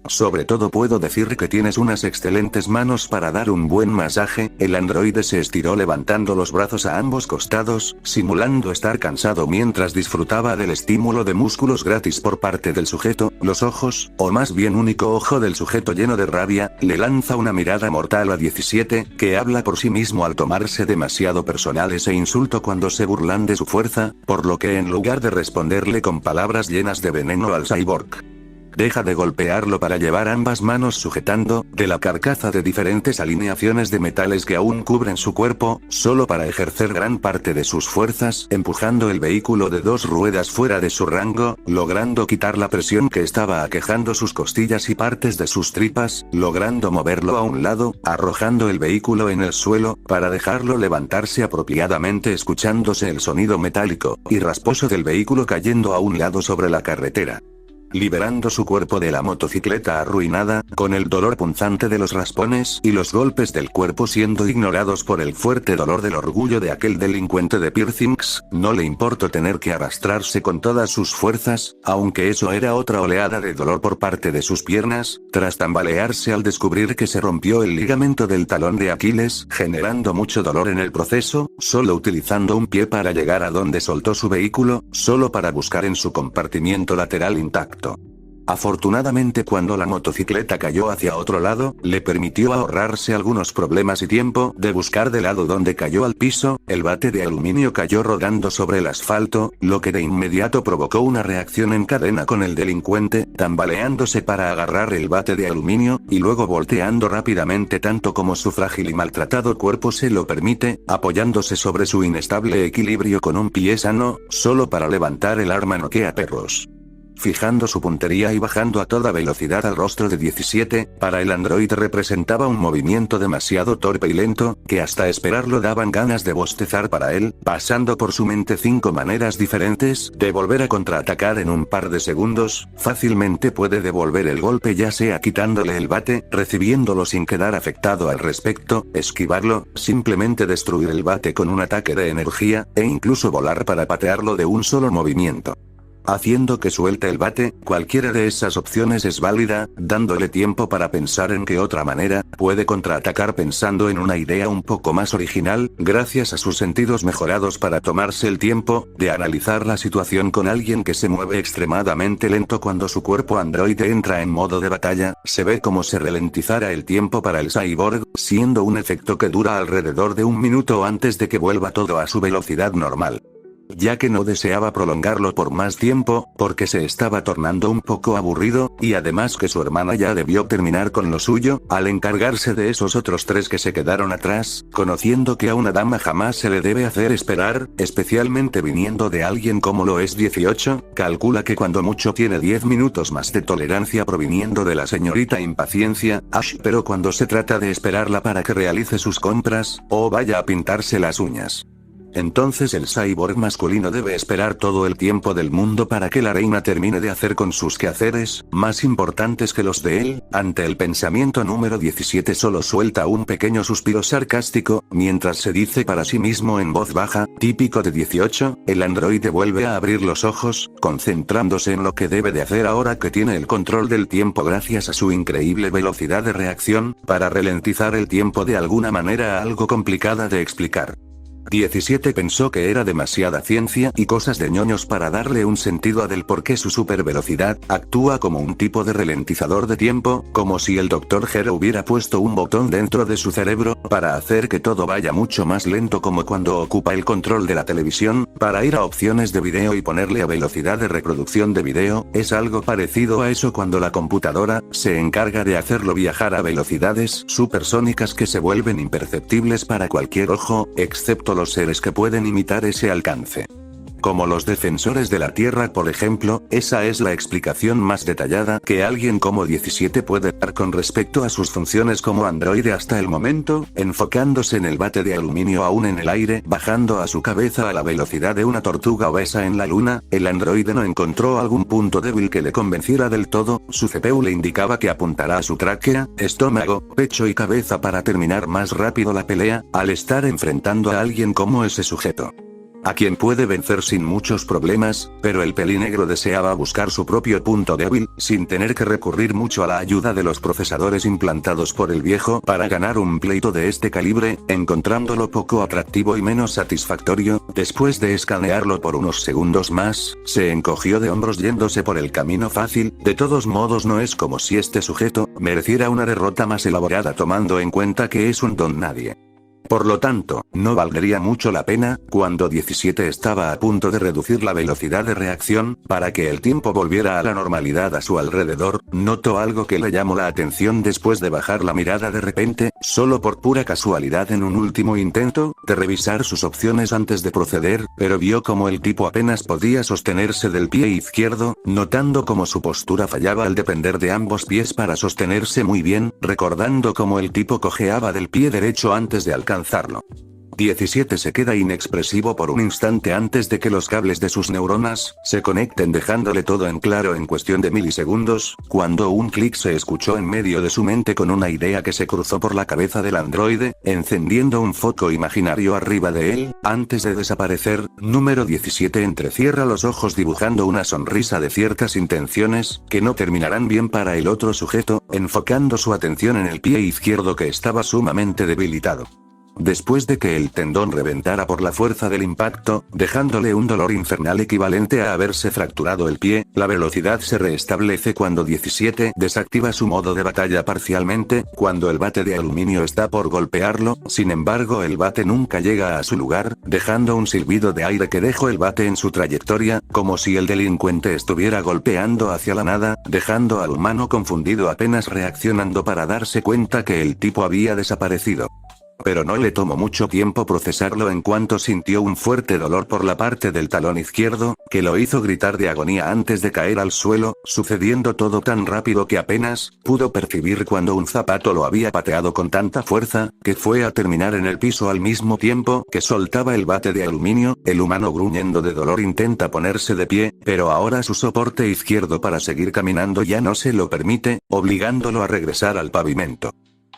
Sobre todo puedo decir que tienes unas excelentes manos para dar un buen masaje. El androide se estiró levantando los brazos a ambos costados, simulando estar cansado mientras disfrutaba del estímulo de músculos gratis por parte del sujeto. Los ojos, o más bien único ojo del sujeto lleno de rabia, le lanza una mirada mortal a 17, que habla por sí mismo al tomarse demasiado personal ese insulto cuando se burlan de su fuerza, por lo que en lugar de responderle con palabras llenas de veneno al cyborg, Deja de golpearlo para llevar ambas manos sujetando, de la carcasa de diferentes alineaciones de metales que aún cubren su cuerpo, solo para ejercer gran parte de sus fuerzas, empujando el vehículo de 2 ruedas fuera de su rango, logrando quitar la presión que estaba aquejando sus costillas y partes de sus tripas, logrando moverlo a un lado, arrojando el vehículo en el suelo, para dejarlo levantarse apropiadamente escuchándose el sonido metálico y rasposo del vehículo cayendo a un lado sobre la carretera. Liberando su cuerpo de la motocicleta arruinada, con el dolor punzante de los raspones y los golpes del cuerpo siendo ignorados por el fuerte dolor del orgullo de aquel delincuente de piercings, no le importó tener que arrastrarse con todas sus fuerzas, aunque eso era otra oleada de dolor por parte de sus piernas, tras tambalearse al descubrir que se rompió el ligamento del talón de Aquiles, generando mucho dolor en el proceso, solo utilizando un pie para llegar a donde soltó su vehículo, solo para buscar en su compartimiento lateral intacto. Afortunadamente cuando la motocicleta cayó hacia otro lado, le permitió ahorrarse algunos problemas y tiempo de buscar del lado donde cayó al piso, el bate de aluminio cayó rodando sobre el asfalto, lo que de inmediato provocó una reacción en cadena con el delincuente, tambaleándose para agarrar el bate de aluminio, y luego volteando rápidamente tanto como su frágil y maltratado cuerpo se lo permite, apoyándose sobre su inestable equilibrio con un pie sano, solo para levantar el arma noqueaperros. Fijando su puntería y bajando a toda velocidad al rostro de 17, para el androide representaba un movimiento demasiado torpe y lento, que hasta esperarlo daban ganas de bostezar para él, pasando por su mente 5 maneras diferentes de volver a contraatacar en un par de segundos. Fácilmente puede devolver el golpe ya sea quitándole el bate, recibiéndolo sin quedar afectado al respecto, esquivarlo, simplemente destruir el bate con un ataque de energía, e incluso volar para patearlo de un solo movimiento. Haciendo que suelte el bate, cualquiera de esas opciones es válida, dándole tiempo para pensar en qué otra manera puede contraatacar pensando en una idea un poco más original, gracias a sus sentidos mejorados para tomarse el tiempo de analizar la situación con alguien que se mueve extremadamente lento cuando su cuerpo androide entra en modo de batalla, se ve como si ralentizara el tiempo para el cyborg, siendo un efecto que dura alrededor de 1 minuto antes de que vuelva todo a su velocidad normal. Ya que no deseaba prolongarlo por más tiempo, porque se estaba tornando un poco aburrido, y además que su hermana ya debió terminar con lo suyo, al encargarse de esos otros 3 que se quedaron atrás, conociendo que a una dama jamás se le debe hacer esperar, especialmente viniendo de alguien como lo es 18, calcula que cuando mucho tiene 10 minutos más de tolerancia proviniendo de la señorita impaciencia, Ash, pero cuando se trata de esperarla para que realice sus compras, o vaya a pintarse las uñas. Entonces el cyborg masculino debe esperar todo el tiempo del mundo para que la reina termine de hacer con sus quehaceres, más importantes que los de él. Ante el pensamiento número 17 solo suelta un pequeño suspiro sarcástico, mientras se dice para sí mismo en voz baja, típico de 18, el androide vuelve a abrir los ojos, concentrándose en lo que debe de hacer ahora que tiene el control del tiempo gracias a su increíble velocidad de reacción, para ralentizar el tiempo de alguna manera algo complicada de explicar. 17 pensó que era demasiada ciencia y cosas de ñoños para darle un sentido a del por qué su supervelocidad actúa como un tipo de ralentizador de tiempo, como si el Dr. Gero hubiera puesto un botón dentro de su cerebro para hacer que todo vaya mucho más lento, como cuando ocupa el control de la televisión para ir a opciones de video y ponerle a velocidad de reproducción de video. Es algo parecido a eso cuando la computadora se encarga de hacerlo viajar a velocidades supersónicas que se vuelven imperceptibles para cualquier ojo, excepto los seres que pueden imitar ese alcance. Como los defensores de la Tierra, por ejemplo. Esa es la explicación más detallada que alguien como 17 puede dar con respecto a sus funciones como androide hasta el momento, enfocándose en el bate de aluminio aún en el aire, bajando a su cabeza a la velocidad de una tortuga obesa en la luna. El androide no encontró algún punto débil que le convenciera del todo. Su CPU le indicaba que apuntará a su tráquea, estómago, pecho y cabeza para terminar más rápido la pelea, al estar enfrentando a alguien como ese sujeto, a quien puede vencer sin muchos problemas, pero el pelinegro deseaba buscar su propio punto débil, sin tener que recurrir mucho a la ayuda de los procesadores implantados por el viejo para ganar un pleito de este calibre, encontrándolo poco atractivo y menos satisfactorio. Después de escanearlo por unos segundos más, se encogió de hombros yéndose por el camino fácil. De todos modos, no es como si este sujeto mereciera una derrota más elaborada tomando en cuenta que es un don nadie. Por lo tanto, no valdría mucho la pena, cuando 17 estaba a punto de reducir la velocidad de reacción, para que el tiempo volviera a la normalidad a su alrededor, notó algo que le llamó la atención después de bajar la mirada de repente, solo por pura casualidad en un último intento, de revisar sus opciones antes de proceder, pero vio como el tipo apenas podía sostenerse del pie izquierdo, notando como su postura fallaba al depender de ambos pies para sostenerse muy bien, recordando cómo el tipo cojeaba del pie derecho antes de alcanzarlo. 17 se queda inexpresivo por un instante antes de que los cables de sus neuronas se conecten dejándole todo en claro en cuestión de milisegundos, cuando un clic se escuchó en medio de su mente con una idea que se cruzó por la cabeza del androide, encendiendo un foco imaginario arriba de él, antes de desaparecer. Número 17 entrecierra los ojos dibujando una sonrisa de ciertas intenciones, que no terminarán bien para el otro sujeto, enfocando su atención en el pie izquierdo que estaba sumamente debilitado. Después de que el tendón reventara por la fuerza del impacto, dejándole un dolor infernal equivalente a haberse fracturado el pie, la velocidad se restablece cuando 17 desactiva su modo de batalla parcialmente, cuando el bate de aluminio está por golpearlo, sin embargo el bate nunca llega a su lugar, dejando un silbido de aire que dejó el bate en su trayectoria, como si el delincuente estuviera golpeando hacia la nada, dejando al humano confundido apenas reaccionando para darse cuenta que el tipo había desaparecido. Pero no le tomó mucho tiempo procesarlo en cuanto sintió un fuerte dolor por la parte del talón izquierdo, que lo hizo gritar de agonía antes de caer al suelo, sucediendo todo tan rápido que apenas pudo percibir cuando un zapato lo había pateado con tanta fuerza, que fue a terminar en el piso al mismo tiempo que soltaba el bate de aluminio. El humano gruñendo de dolor intenta ponerse de pie, pero ahora su soporte izquierdo para seguir caminando ya no se lo permite, obligándolo a regresar al pavimento.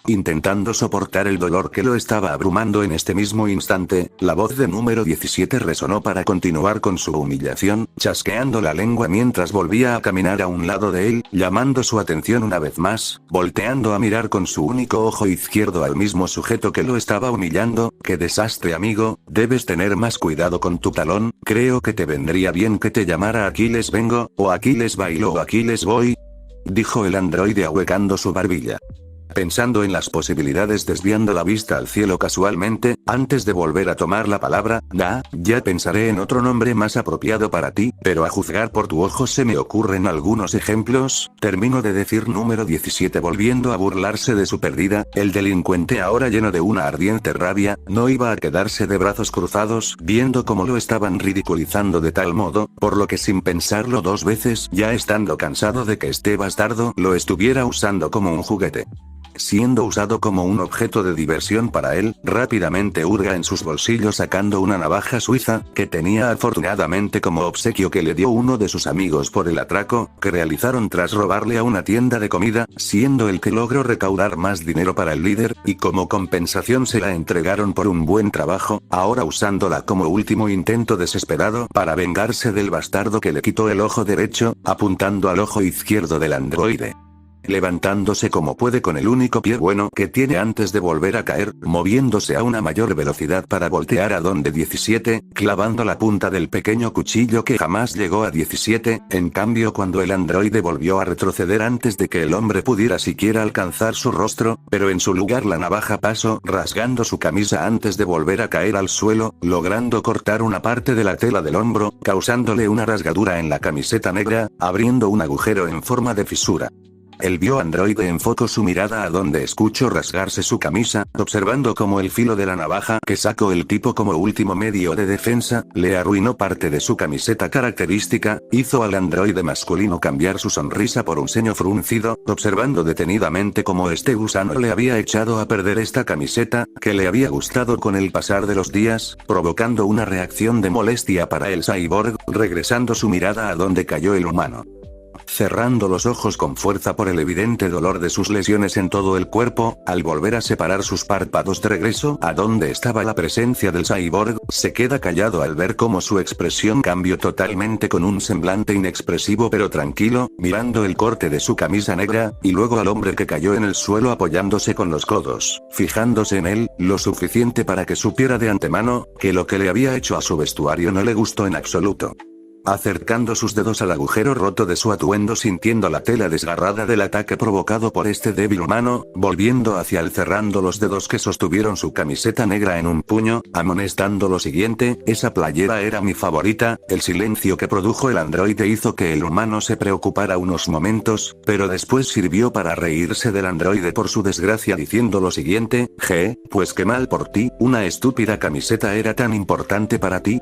Intentando soportar el dolor que lo estaba abrumando en este mismo instante, la voz de número 17 resonó para continuar con su humillación, chasqueando la lengua mientras volvía a caminar a un lado de él, llamando su atención una vez más, volteando a mirar con su único ojo izquierdo al mismo sujeto que lo estaba humillando. ¡Qué desastre, amigo! Debes tener más cuidado con tu talón. Creo que te vendría bien que te llamara Aquiles vengo, o Aquiles bailo o Aquiles voy, dijo el androide ahuecando su barbilla. Pensando en las posibilidades, desviando la vista al cielo casualmente, antes de volver a tomar la palabra, ya pensaré en otro nombre más apropiado para ti, pero a juzgar por tu ojo se me ocurren algunos ejemplos, terminó de decir número 17 volviendo a burlarse de su pérdida. El delincuente, ahora lleno de una ardiente rabia, no iba a quedarse de brazos cruzados, viendo cómo lo estaban ridiculizando de tal modo, por lo que sin pensarlo dos veces, ya estando cansado de que este bastardo lo estuviera usando como un juguete. Siendo usado como un objeto de diversión para él, rápidamente hurga en sus bolsillos sacando una navaja suiza, que tenía afortunadamente como obsequio que le dio uno de sus amigos por el atraco, que realizaron tras robarle a una tienda de comida, siendo el que logró recaudar más dinero para el líder, y como compensación se la entregaron por un buen trabajo, ahora usándola como último intento desesperado para vengarse del bastardo que le quitó el ojo derecho, apuntando al ojo izquierdo del androide. Levantándose como puede con el único pie bueno que tiene antes de volver a caer, moviéndose a una mayor velocidad para voltear a donde 17, clavando la punta del pequeño cuchillo que jamás llegó a 17, en cambio cuando el androide volvió a retroceder antes de que el hombre pudiera siquiera alcanzar su rostro, pero en su lugar la navaja pasó rasgando su camisa antes de volver a caer al suelo, logrando cortar una parte de la tela del hombro, causándole una rasgadura en la camiseta negra, abriendo un agujero en forma de fisura. El bioandroide enfocó su mirada a donde escuchó rasgarse su camisa, observando cómo el filo de la navaja que sacó el tipo como último medio de defensa, le arruinó parte de su camiseta característica, hizo al androide masculino cambiar su sonrisa por un ceño fruncido, observando detenidamente cómo este gusano le había echado a perder esta camiseta, que le había gustado con el pasar de los días, provocando una reacción de molestia para el cyborg, regresando su mirada a donde cayó el humano. Cerrando los ojos con fuerza por el evidente dolor de sus lesiones en todo el cuerpo, al volver a separar sus párpados de regreso a donde estaba la presencia del cyborg, se queda callado al ver cómo su expresión cambió totalmente con un semblante inexpresivo pero tranquilo, mirando el corte de su camisa negra, y luego al hombre que cayó en el suelo apoyándose con los codos, fijándose en él, lo suficiente para que supiera de antemano, que lo que le había hecho a su vestuario no le gustó en absoluto. acercando sus dedos al agujero roto de su atuendo, sintiendo la tela desgarrada del ataque provocado por este débil humano, volviendo hacia él, cerrando los dedos que sostuvieron su camiseta negra en un puño, amonestando lo siguiente: esa playera era mi favorita. El silencio que produjo el androide hizo que el humano se preocupara unos momentos, pero después sirvió para reírse del androide por su desgracia, diciendo lo siguiente: pues qué mal por ti, una estúpida camiseta era tan importante para ti.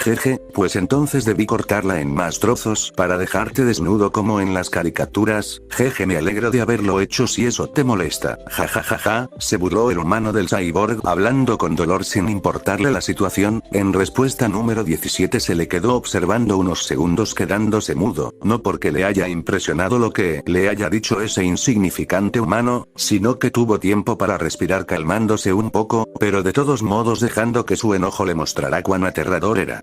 Jeje, pues entonces debí cortarla en más trozos para dejarte desnudo como en las caricaturas. Jeje, me alegro de haberlo hecho si eso te molesta. Ja, se burló el humano del cyborg, hablando con dolor sin importarle la situación. En respuesta, número 17 se le quedó observando unos segundos, quedándose mudo, no porque le haya impresionado lo que le haya dicho ese insignificante humano, sino que tuvo tiempo para respirar, calmándose un poco, pero de todos modos dejando que su enojo le mostrara cuán aterrador era.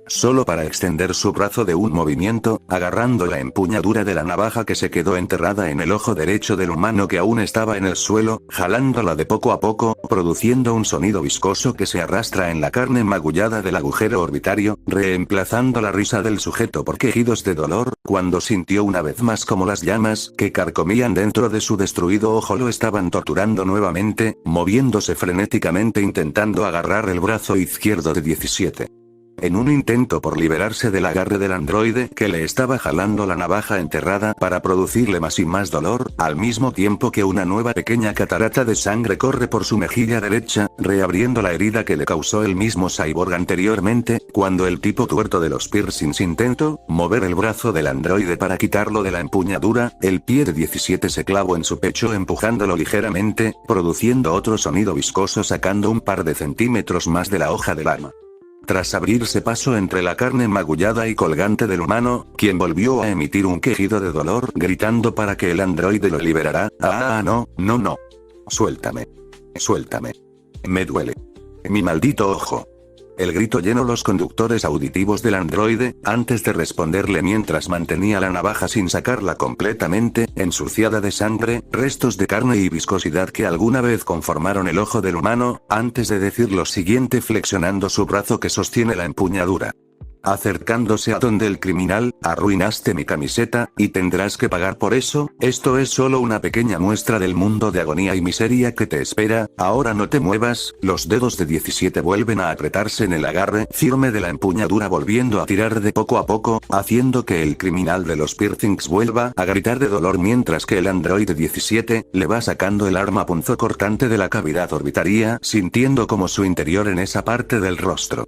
Solo para extender su brazo de un movimiento, agarrando la empuñadura de la navaja que se quedó enterrada en el ojo derecho del humano que aún estaba en el suelo, jalándola de poco a poco, produciendo un sonido viscoso que se arrastra en la carne magullada del agujero orbitario, reemplazando la risa del sujeto por quejidos de dolor, cuando sintió una vez más como las llamas que carcomían dentro de su destruido ojo lo estaban torturando nuevamente, moviéndose frenéticamente intentando agarrar el brazo izquierdo de 17. En un intento por liberarse del agarre del androide que le estaba jalando la navaja enterrada para producirle más y más dolor, al mismo tiempo que una nueva pequeña catarata de sangre corre por su mejilla derecha, reabriendo la herida que le causó el mismo cyborg anteriormente, cuando el tipo tuerto de los piercings intentó mover el brazo del androide para quitarlo de la empuñadura. El pie de 17 se clavó en su pecho empujándolo ligeramente, produciendo otro sonido viscoso sacando un par de centímetros más de la hoja del arma. Tras abrirse paso entre la carne magullada y colgante del humano, quien volvió a emitir un quejido de dolor gritando para que el androide lo liberara. No. Suéltame. Me duele. Mi maldito ojo. El grito llenó los conductores auditivos del androide, antes de responderle mientras mantenía la navaja sin sacarla completamente, ensuciada de sangre, restos de carne y viscosidad que alguna vez conformaron el ojo del humano, antes de decir lo siguiente flexionando su brazo que sostiene la empuñadura. Acercándose a donde el criminal: arruinaste mi camiseta, y tendrás que pagar por eso. Esto es solo una pequeña muestra del mundo de agonía y miseria que te espera. Ahora no te muevas. Los dedos de 17 vuelven a apretarse en el agarre firme de la empuñadura, volviendo a tirar de poco a poco, haciendo que el criminal de los piercings vuelva a gritar de dolor mientras que el androide 17 le va sacando el arma punzocortante de la cavidad orbitaria, sintiendo como su interior en esa parte del rostro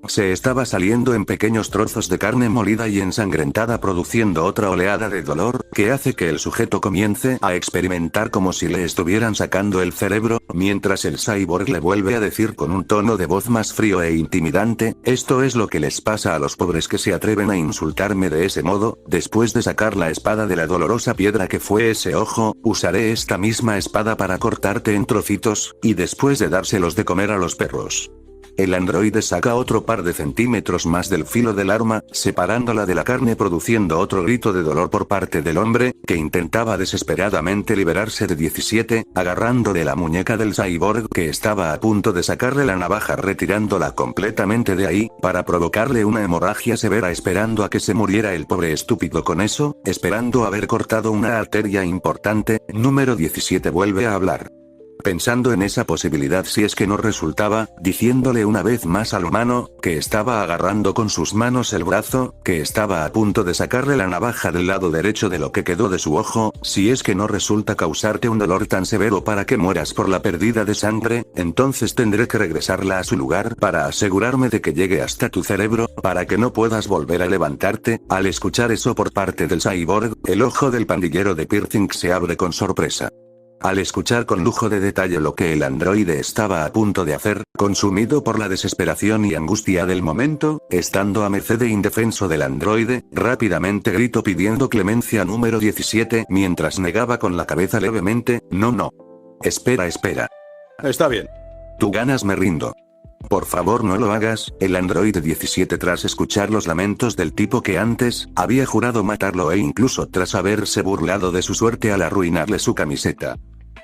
se estaba saliendo en pequeños trozos de carne molida y ensangrentada, produciendo otra oleada de dolor, que hace que el sujeto comience a experimentar como si le estuvieran sacando el cerebro, mientras el cyborg le vuelve a decir con un tono de voz más frío e intimidante: esto es lo que les pasa a los pobres que se atreven a insultarme de ese modo. Después de sacar la espada de la dolorosa piedra que fue ese ojo, usaré esta misma espada para cortarte en trocitos, y después de dárselos de comer a los perros. El androide saca otro par de centímetros más del filo del arma, separándola de la carne, produciendo otro grito de dolor por parte del hombre, que intentaba desesperadamente liberarse de 17, agarrando de la muñeca del cyborg que estaba a punto de sacarle la navaja, retirándola completamente de ahí, para provocarle una hemorragia severa, esperando a que se muriera el pobre estúpido con eso, esperando haber cortado una arteria importante. Número 17 vuelve a hablar. Pensando en esa posibilidad si es que no resultaba, diciéndole una vez más al humano, que estaba agarrando con sus manos el brazo, que estaba a punto de sacarle la navaja del lado derecho de lo que quedó de su ojo: si es que no resulta causarte un dolor tan severo para que mueras por la pérdida de sangre, entonces tendré que regresarla a su lugar para asegurarme de que llegue hasta tu cerebro, para que no puedas volver a levantarte. Al escuchar eso por parte del cyborg, el ojo del pandillero de piercing se abre con sorpresa. Al escuchar con lujo de detalle lo que el androide estaba a punto de hacer, consumido por la desesperación y angustia del momento, estando a merced e indefenso del androide, rápidamente gritó pidiendo clemencia. Número 17 mientras negaba con la cabeza levemente: no. Espera. Está bien. Tú ganas, me rindo. Por favor, no lo hagas. El androide 17, tras escuchar los lamentos del tipo que antes había jurado matarlo e incluso tras haberse burlado de su suerte al arruinarle su camiseta,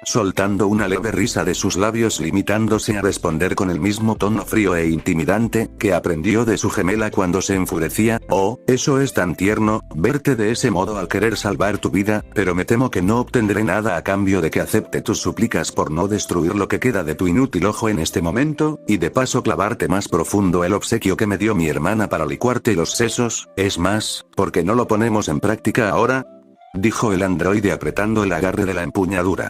soltando una leve risa de sus labios, limitándose a responder con el mismo tono frío e intimidante que aprendió de su gemela cuando se enfurecía. Oh, eso es tan tierno, verte de ese modo al querer salvar tu vida, pero me temo que no obtendré nada a cambio de que acepte tus súplicas por no destruir lo que queda de tu inútil ojo en este momento, y de paso clavarte más profundo el obsequio que me dio mi hermana para licuarte los sesos. Es más, ¿por qué no lo ponemos en práctica ahora?, dijo el androide apretando el agarre de la empuñadura.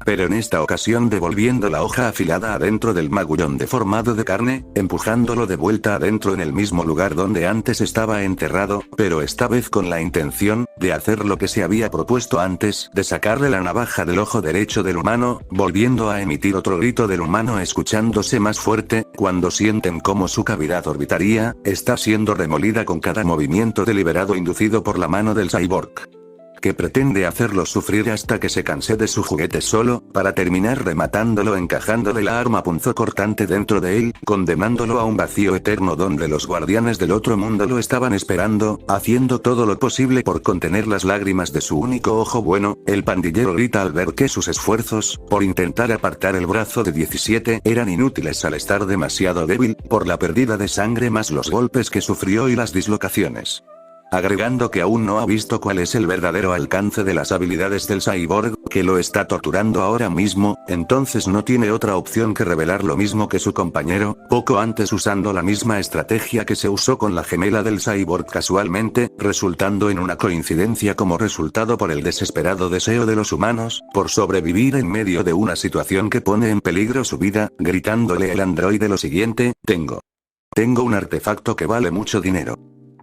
Pero en esta ocasión devolviendo la hoja afilada adentro del magullón deformado de carne, empujándolo de vuelta adentro en el mismo lugar donde antes estaba enterrado, pero esta vez con la intención de hacer lo que se había propuesto antes, de sacarle la navaja del ojo derecho del humano, volviendo a emitir otro grito del humano escuchándose más fuerte, cuando sienten cómo su cavidad orbitaria está siendo remolida con cada movimiento deliberado inducido por la mano del cyborg, que pretende hacerlo sufrir hasta que se canse de su juguete solo, para terminar rematándolo encajándole la arma punzocortante dentro de él, condenándolo a un vacío eterno donde los guardianes del otro mundo lo estaban esperando, haciendo todo lo posible por contener las lágrimas de su único ojo bueno. El pandillero grita al ver que sus esfuerzos, por intentar apartar el brazo de 17, eran inútiles al estar demasiado débil, por la pérdida de sangre más los golpes que sufrió y las dislocaciones. Agregando que aún no ha visto cuál es el verdadero alcance de las habilidades del cyborg, que lo está torturando ahora mismo, entonces no tiene otra opción que revelar lo mismo que su compañero, poco antes usando la misma estrategia que se usó con la gemela del cyborg casualmente, resultando en una coincidencia como resultado por el desesperado deseo de los humanos, por sobrevivir en medio de una situación que pone en peligro su vida, gritándole el androide lo siguiente: Tengo un artefacto que vale mucho dinero.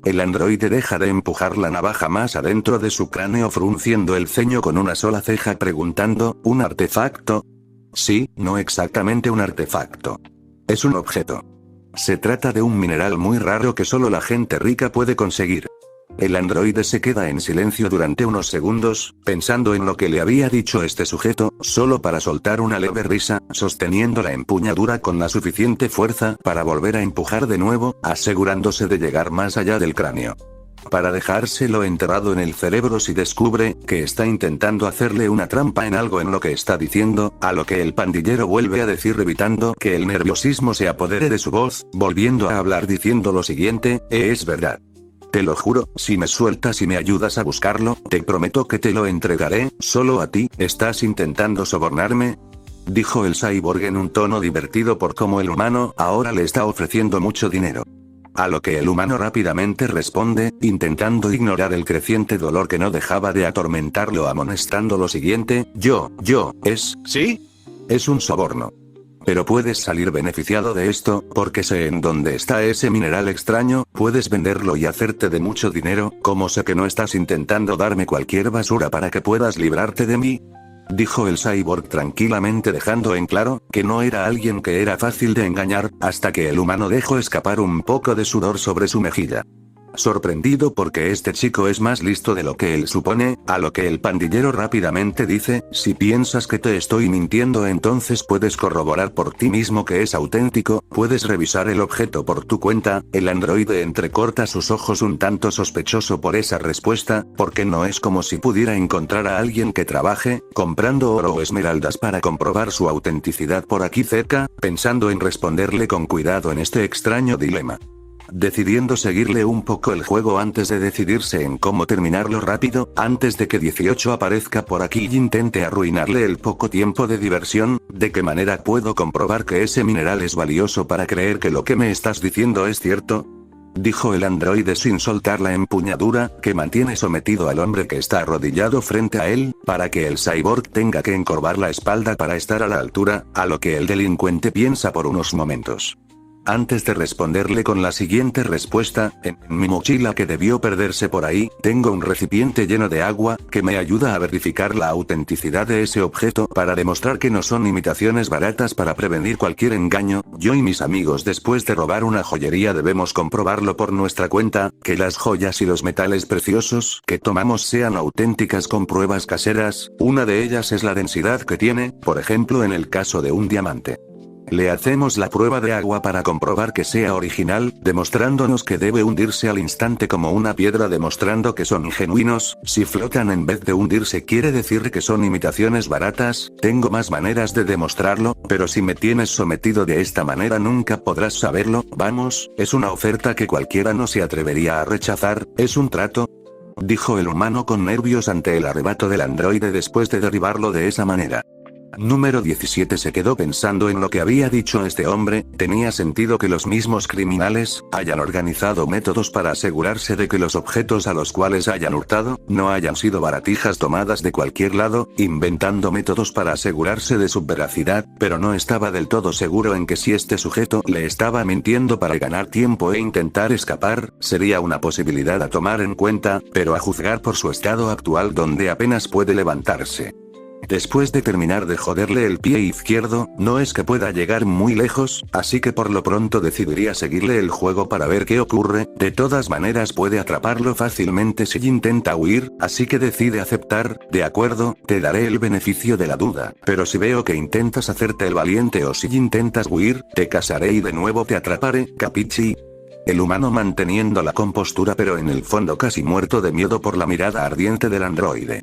El androide deja de empujar la navaja más adentro de su cráneo frunciendo el ceño con una sola ceja preguntando, ¿un artefacto? Sí, no exactamente un artefacto. Es un objeto. Se trata de un mineral muy raro que solo la gente rica puede conseguir. El androide se queda en silencio durante unos segundos, pensando en lo que le había dicho este sujeto, solo para soltar una leve risa, sosteniendo la empuñadura con la suficiente fuerza para volver a empujar de nuevo, asegurándose de llegar más allá del cráneo, para dejárselo enterrado en el cerebro si descubre que está intentando hacerle una trampa en algo en lo que está diciendo, a lo que el pandillero vuelve a decir evitando que el nerviosismo se apodere de su voz, volviendo a hablar diciendo lo siguiente: es verdad. Te lo juro, si me sueltas y me ayudas a buscarlo, te prometo que te lo entregaré, solo a ti. ¿Estás intentando sobornarme?, dijo el cyborg en un tono divertido por cómo el humano ahora le está ofreciendo mucho dinero. A lo que el humano rápidamente responde, intentando ignorar el creciente dolor que no dejaba de atormentarlo, amonestando lo siguiente: ¿Sí? Es un soborno. Pero puedes salir beneficiado de esto, porque sé en dónde está ese mineral extraño, puedes venderlo y hacerte de mucho dinero. ¿Cómo sé que no estás intentando darme cualquier basura para que puedas librarte de mí?, dijo el cyborg tranquilamente, dejando en claro que no era alguien que era fácil de engañar, hasta que el humano dejó escapar un poco de sudor sobre su mejilla. Sorprendido porque este chico es más listo de lo que él supone, a lo que el pandillero rápidamente dice: si piensas que te estoy mintiendo, entonces puedes corroborar por ti mismo que es auténtico, puedes revisar el objeto por tu cuenta. El androide entrecorta sus ojos un tanto sospechoso por esa respuesta, porque no es como si pudiera encontrar a alguien que trabaje comprando oro o esmeraldas para comprobar su autenticidad por aquí cerca, pensando en responderle con cuidado en este extraño dilema. Decidiendo seguirle un poco el juego antes de decidirse en cómo terminarlo rápido, antes de que 18 aparezca por aquí y intente arruinarle el poco tiempo de diversión. ¿De qué manera puedo comprobar que ese mineral es valioso para creer que lo que me estás diciendo es cierto?, dijo el androide sin soltar la empuñadura, que mantiene sometido al hombre que está arrodillado frente a él, para que el cyborg tenga que encorvar la espalda para estar a la altura, a lo que el delincuente piensa por unos momentos. Antes de responderle con la siguiente respuesta: en mi mochila que debió perderse por ahí, tengo un recipiente lleno de agua, que me ayuda a verificar la autenticidad de ese objeto para demostrar que no son imitaciones baratas. Para prevenir cualquier engaño, yo y mis amigos después de robar una joyería debemos comprobarlo por nuestra cuenta, que las joyas y los metales preciosos que tomamos sean auténticas con pruebas caseras. Una de ellas es la densidad que tiene, por ejemplo en el caso de un diamante. Le hacemos la prueba de agua para comprobar que sea original, demostrándonos que debe hundirse al instante como una piedra, demostrando que son genuinos. Si flotan en vez de hundirse quiere decir que son imitaciones baratas. Tengo más maneras de demostrarlo, pero si me tienes sometido de esta manera nunca podrás saberlo. Vamos, es una oferta que cualquiera no se atrevería a rechazar, es un trato, dijo el humano con nervios ante el arrebato del androide después de derribarlo de esa manera. Número 17 se quedó pensando en lo que había dicho este hombre. Tenía sentido que los mismos criminales hayan organizado métodos para asegurarse de que los objetos a los cuales hayan hurtado no hayan sido baratijas tomadas de cualquier lado, inventando métodos para asegurarse de su veracidad, pero no estaba del todo seguro en que si este sujeto le estaba mintiendo para ganar tiempo e intentar escapar, sería una posibilidad a tomar en cuenta, pero a juzgar por su estado actual donde apenas puede levantarse. Después de terminar de joderle el pie izquierdo, no es que pueda llegar muy lejos, así que por lo pronto decidiría seguirle el juego para ver qué ocurre. De todas maneras puede atraparlo fácilmente si intenta huir, así que decide aceptar. De acuerdo, te daré el beneficio de la duda, pero si veo que intentas hacerte el valiente o si intentas huir, te casaré y de nuevo te atraparé, ¿capichi? El humano manteniendo la compostura pero en el fondo casi muerto de miedo por la mirada ardiente del androide,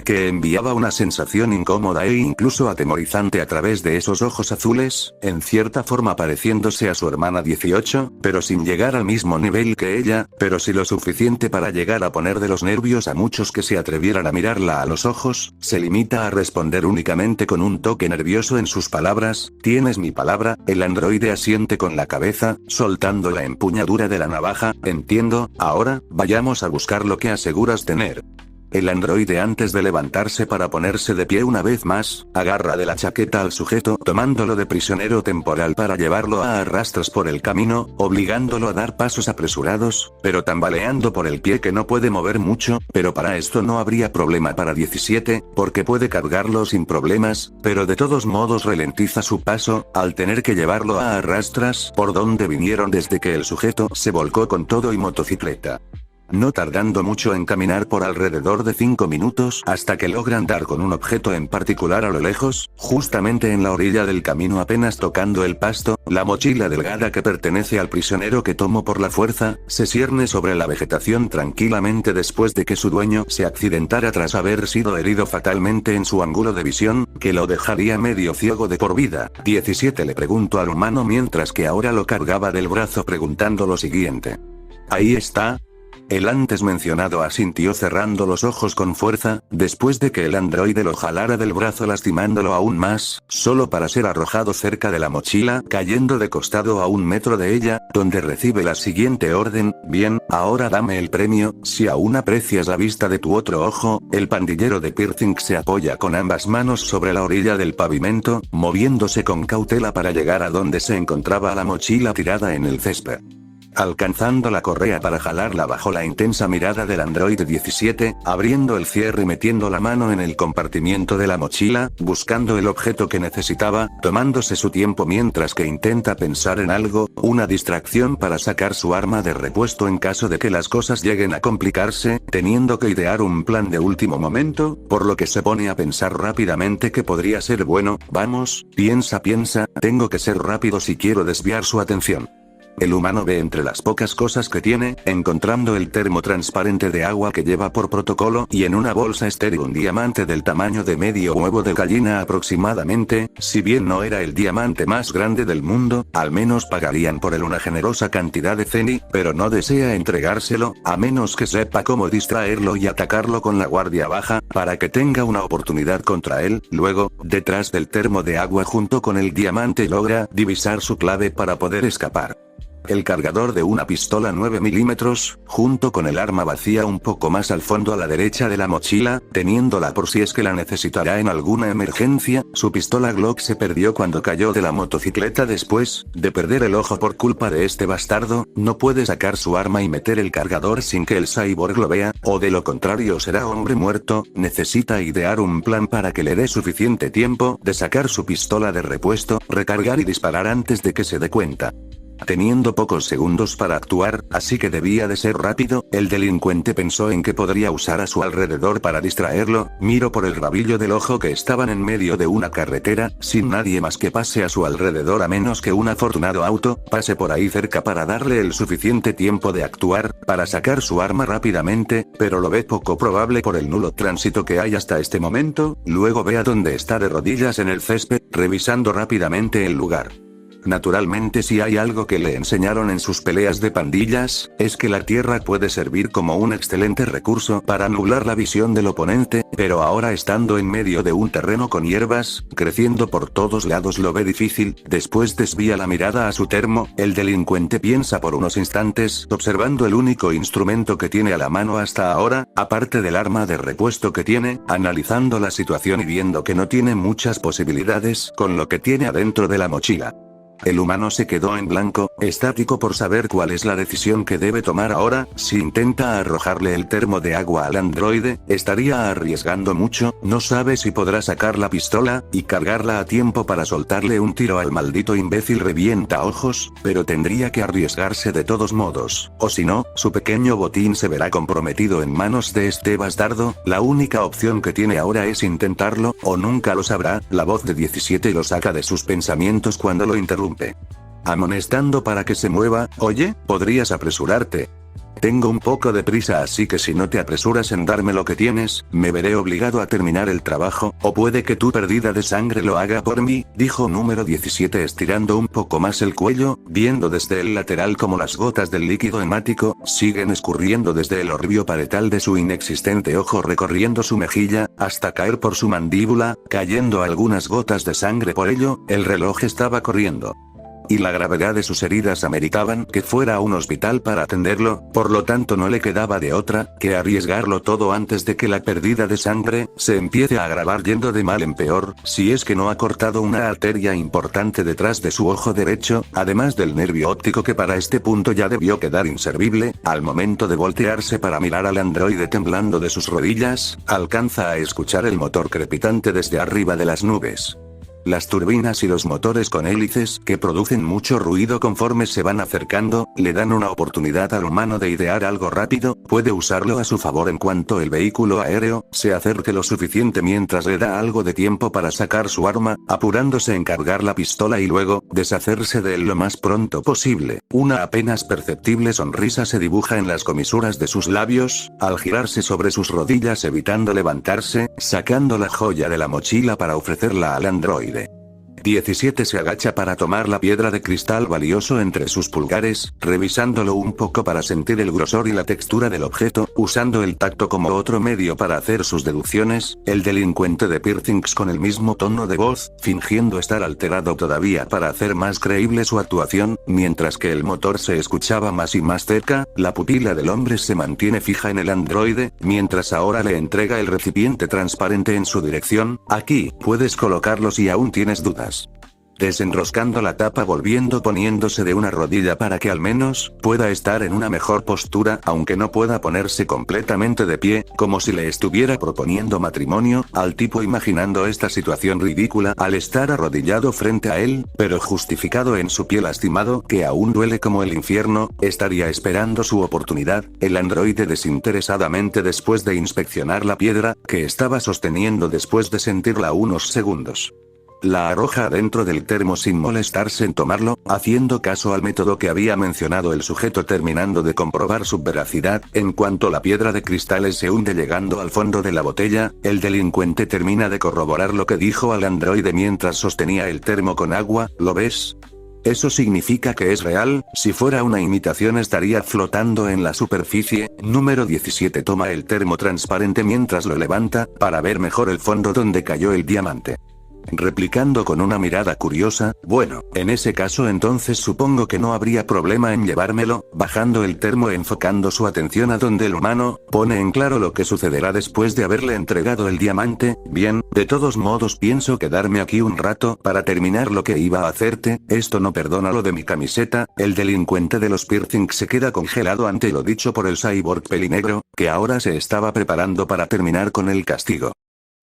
que enviaba una sensación incómoda e incluso atemorizante a través de esos ojos azules, en cierta forma pareciéndose a su hermana 18, pero sin llegar al mismo nivel que ella, pero sí lo suficiente para llegar a poner de los nervios a muchos que se atrevieran a mirarla a los ojos. Se limita a responder únicamente con un toque nervioso en sus palabras: «¿Tienes mi palabra?». El androide asiente con la cabeza, soltando la empuñadura de la navaja. «Entiendo, ahora, vayamos a buscar lo que aseguras tener». El androide antes de levantarse para ponerse de pie una vez más, agarra de la chaqueta al sujeto tomándolo de prisionero temporal para llevarlo a arrastras por el camino, obligándolo a dar pasos apresurados, pero tambaleando por el pie que no puede mover mucho, pero para esto no habría problema para 17, porque puede cargarlo sin problemas, pero de todos modos ralentiza su paso, al tener que llevarlo a arrastras por donde vinieron desde que el sujeto se volcó con todo y motocicleta. No tardando mucho en caminar por alrededor de 5 minutos hasta que logran dar con un objeto en particular a lo lejos, justamente en la orilla del camino apenas tocando el pasto. La mochila delgada que pertenece al prisionero que tomó por la fuerza, se cierne sobre la vegetación tranquilamente después de que su dueño se accidentara tras haber sido herido fatalmente en su ángulo de visión, que lo dejaría medio ciego de por vida. 17 le preguntó al humano mientras que ahora lo cargaba del brazo preguntando lo siguiente. «Ahí está». El antes mencionado asintió cerrando los ojos con fuerza, después de que el androide lo jalara del brazo lastimándolo aún más, solo para ser arrojado cerca de la mochila, cayendo de costado a 1 metro de ella, donde recibe la siguiente orden: «Bien, ahora dame el premio, si aún aprecias la vista de tu otro ojo». El pandillero de Piercing se apoya con ambas manos sobre la orilla del pavimento, moviéndose con cautela para llegar a donde se encontraba la mochila tirada en el césped. Alcanzando la correa para jalarla bajo la intensa mirada del androide 17, abriendo el cierre y metiendo la mano en el compartimiento de la mochila, buscando el objeto que necesitaba, tomándose su tiempo mientras que intenta pensar en algo, una distracción para sacar su arma de repuesto en caso de que las cosas lleguen a complicarse, teniendo que idear un plan de último momento, por lo que se pone a pensar rápidamente que podría ser bueno. «Vamos, piensa, tengo que ser rápido si quiero desviar su atención». El humano ve entre las pocas cosas que tiene, encontrando el termo transparente de agua que lleva por protocolo y en una bolsa estéril un diamante del tamaño de medio huevo de gallina aproximadamente. Si bien no era el diamante más grande del mundo, al menos pagarían por él una generosa cantidad de ceni, pero no desea entregárselo, a menos que sepa cómo distraerlo y atacarlo con la guardia baja, para que tenga una oportunidad contra él. Luego, detrás del termo de agua junto con el diamante logra divisar su clave para poder escapar. El cargador de una pistola 9 milímetros, junto con el arma vacía un poco más al fondo a la derecha de la mochila, teniéndola por si es que la necesitará en alguna emergencia. Su pistola Glock se perdió cuando cayó de la motocicleta después de perder el ojo por culpa de este bastardo. No puede sacar su arma y meter el cargador sin que el cyborg lo vea, o de lo contrario será hombre muerto. Necesita idear un plan para que le dé suficiente tiempo de sacar su pistola de repuesto, recargar y disparar antes de que se dé cuenta. Teniendo pocos segundos para actuar, así que debía de ser rápido, el delincuente pensó en que podría usar a su alrededor para distraerlo. Miró por el rabillo del ojo que estaban en medio de una carretera, sin nadie más que pase a su alrededor a menos que un afortunado auto pase por ahí cerca para darle el suficiente tiempo de actuar, para sacar su arma rápidamente, pero lo ve poco probable por el nulo tránsito que hay hasta este momento. Luego ve a dónde está de rodillas en el césped, revisando rápidamente el lugar. Naturalmente, si hay algo que le enseñaron en sus peleas de pandillas, es que la tierra puede servir como un excelente recurso para nublar la visión del oponente, pero ahora estando en medio de un terreno con hierbas, creciendo por todos lados lo ve difícil. Después desvía la mirada a su termo, el delincuente piensa por unos instantes, observando el único instrumento que tiene a la mano hasta ahora, aparte del arma de repuesto que tiene, analizando la situación y viendo que no tiene muchas posibilidades con lo que tiene adentro de la mochila. El humano se quedó en blanco, estático por saber cuál es la decisión que debe tomar ahora. Si intenta arrojarle el termo de agua al androide, estaría arriesgando mucho, no sabe si podrá sacar la pistola y cargarla a tiempo para soltarle un tiro al maldito imbécil revienta ojos, pero tendría que arriesgarse de todos modos, o si no, su pequeño botín se verá comprometido en manos de este bastardo. La única opción que tiene ahora es intentarlo, o nunca lo sabrá. La voz de 17 lo saca de sus pensamientos cuando lo interrumpe, amonestando para que se mueva. Oye, ¿podrías apresurarte? Tengo un poco de prisa, así que si no te apresuras en darme lo que tienes, me veré obligado a terminar el trabajo, o puede que tu pérdida de sangre lo haga por mí, dijo número 17 estirando un poco más el cuello, viendo desde el lateral como las gotas del líquido hemático siguen escurriendo desde el orvio parietal de su inexistente ojo recorriendo su mejilla, hasta caer por su mandíbula, cayendo algunas gotas de sangre por ello. El reloj estaba corriendo y la gravedad de sus heridas ameritaban que fuera a un hospital para atenderlo, por lo tanto no le quedaba de otra que arriesgarlo todo antes de que la pérdida de sangre se empiece a agravar yendo de mal en peor, si es que no ha cortado una arteria importante detrás de su ojo derecho, además del nervio óptico que para este punto ya debió quedar inservible. Al momento de voltearse para mirar al androide temblando de sus rodillas, alcanza a escuchar el motor crepitante desde arriba de las nubes. Las turbinas y los motores con hélices, que producen mucho ruido conforme se van acercando, le dan una oportunidad al humano de idear algo rápido. Puede usarlo a su favor en cuanto el vehículo aéreo se acerque lo suficiente, mientras le da algo de tiempo para sacar su arma, apurándose en cargar la pistola y luego deshacerse de él lo más pronto posible. Una apenas perceptible sonrisa se dibuja en las comisuras de sus labios, al girarse sobre sus rodillas evitando levantarse, sacando la joya de la mochila para ofrecerla al androide. 17 se agacha para tomar la piedra de cristal valioso entre sus pulgares, revisándolo un poco para sentir el grosor y la textura del objeto, usando el tacto como otro medio para hacer sus deducciones. El delincuente de piercings con el mismo tono de voz, fingiendo estar alterado todavía para hacer más creíble su actuación, mientras que el motor se escuchaba más y más cerca. La pupila del hombre se mantiene fija en el androide, mientras ahora le entrega el recipiente transparente en su dirección. Aquí, puedes colocarlo si aún tienes dudas. Desenroscando la tapa, poniéndose de una rodilla para que al menos pueda estar en una mejor postura, aunque no pueda ponerse completamente de pie, como si le estuviera proponiendo matrimonio al tipo, imaginando esta situación ridícula al estar arrodillado frente a él, pero justificado en su pie lastimado que aún duele como el infierno. Estaría esperando su oportunidad. El androide desinteresadamente, después de inspeccionar la piedra que estaba sosteniendo después de sentirla unos segundos, la arroja dentro del termo sin molestarse en tomarlo, haciendo caso al método que había mencionado el sujeto, terminando de comprobar su veracidad. En cuanto la piedra de cristales se hunde llegando al fondo de la botella, el delincuente termina de corroborar lo que dijo al androide mientras sostenía el termo con agua. ¿Lo ves? Eso significa que es real. Si fuera una imitación estaría flotando en la superficie. Número 17 toma el termo transparente mientras lo levanta, para ver mejor el fondo donde cayó el diamante, replicando con una mirada curiosa: bueno, en ese caso entonces supongo que no habría problema en llevármelo. Bajando el termo, enfocando su atención a donde el humano pone en claro lo que sucederá después de haberle entregado el diamante. Bien, de todos modos pienso quedarme aquí un rato para terminar lo que iba a hacerte. Esto no perdona lo de mi camiseta. El delincuente de los piercings se queda congelado ante lo dicho por el cyborg pelinegro, que ahora se estaba preparando para terminar con el castigo.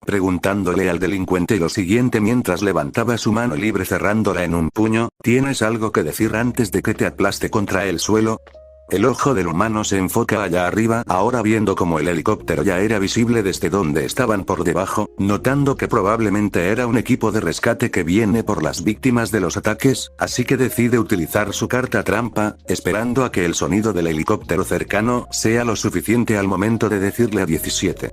Preguntándole al delincuente lo siguiente mientras levantaba su mano libre cerrándola en un puño, ¿tienes algo que decir antes de que te aplaste contra el suelo? El ojo del humano se enfoca allá arriba, ahora viendo como el helicóptero ya era visible desde donde estaban por debajo, notando que probablemente era un equipo de rescate que viene por las víctimas de los ataques, así que decide utilizar su carta trampa, esperando a que el sonido del helicóptero cercano sea lo suficiente al momento de decirle a 17.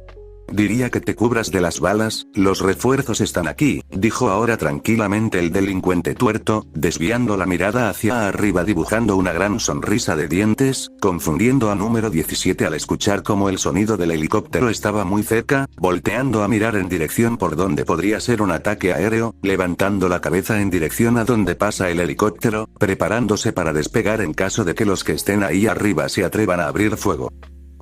Diría que te cubras de las balas, los refuerzos están aquí, dijo ahora tranquilamente el delincuente tuerto, desviando la mirada hacia arriba dibujando una gran sonrisa de dientes, confundiendo a número 17 al escuchar como el sonido del helicóptero estaba muy cerca, volteando a mirar en dirección por donde podría ser un ataque aéreo, levantando la cabeza en dirección a donde pasa el helicóptero, preparándose para despegar en caso de que los que estén ahí arriba se atrevan a abrir fuego.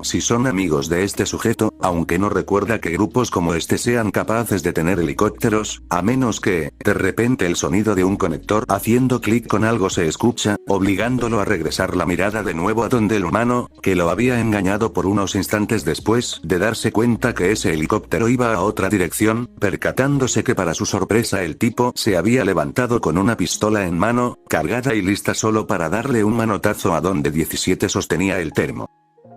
Si son amigos de este sujeto, aunque no recuerda que grupos como este sean capaces de tener helicópteros, a menos que, de repente el sonido de un conector haciendo clic con algo se escucha, obligándolo a regresar la mirada de nuevo a donde el humano, que lo había engañado por unos instantes después de darse cuenta que ese helicóptero iba a otra dirección, percatándose que para su sorpresa el tipo se había levantado con una pistola en mano, cargada y lista solo para darle un manotazo a donde 17 sostenía el termo.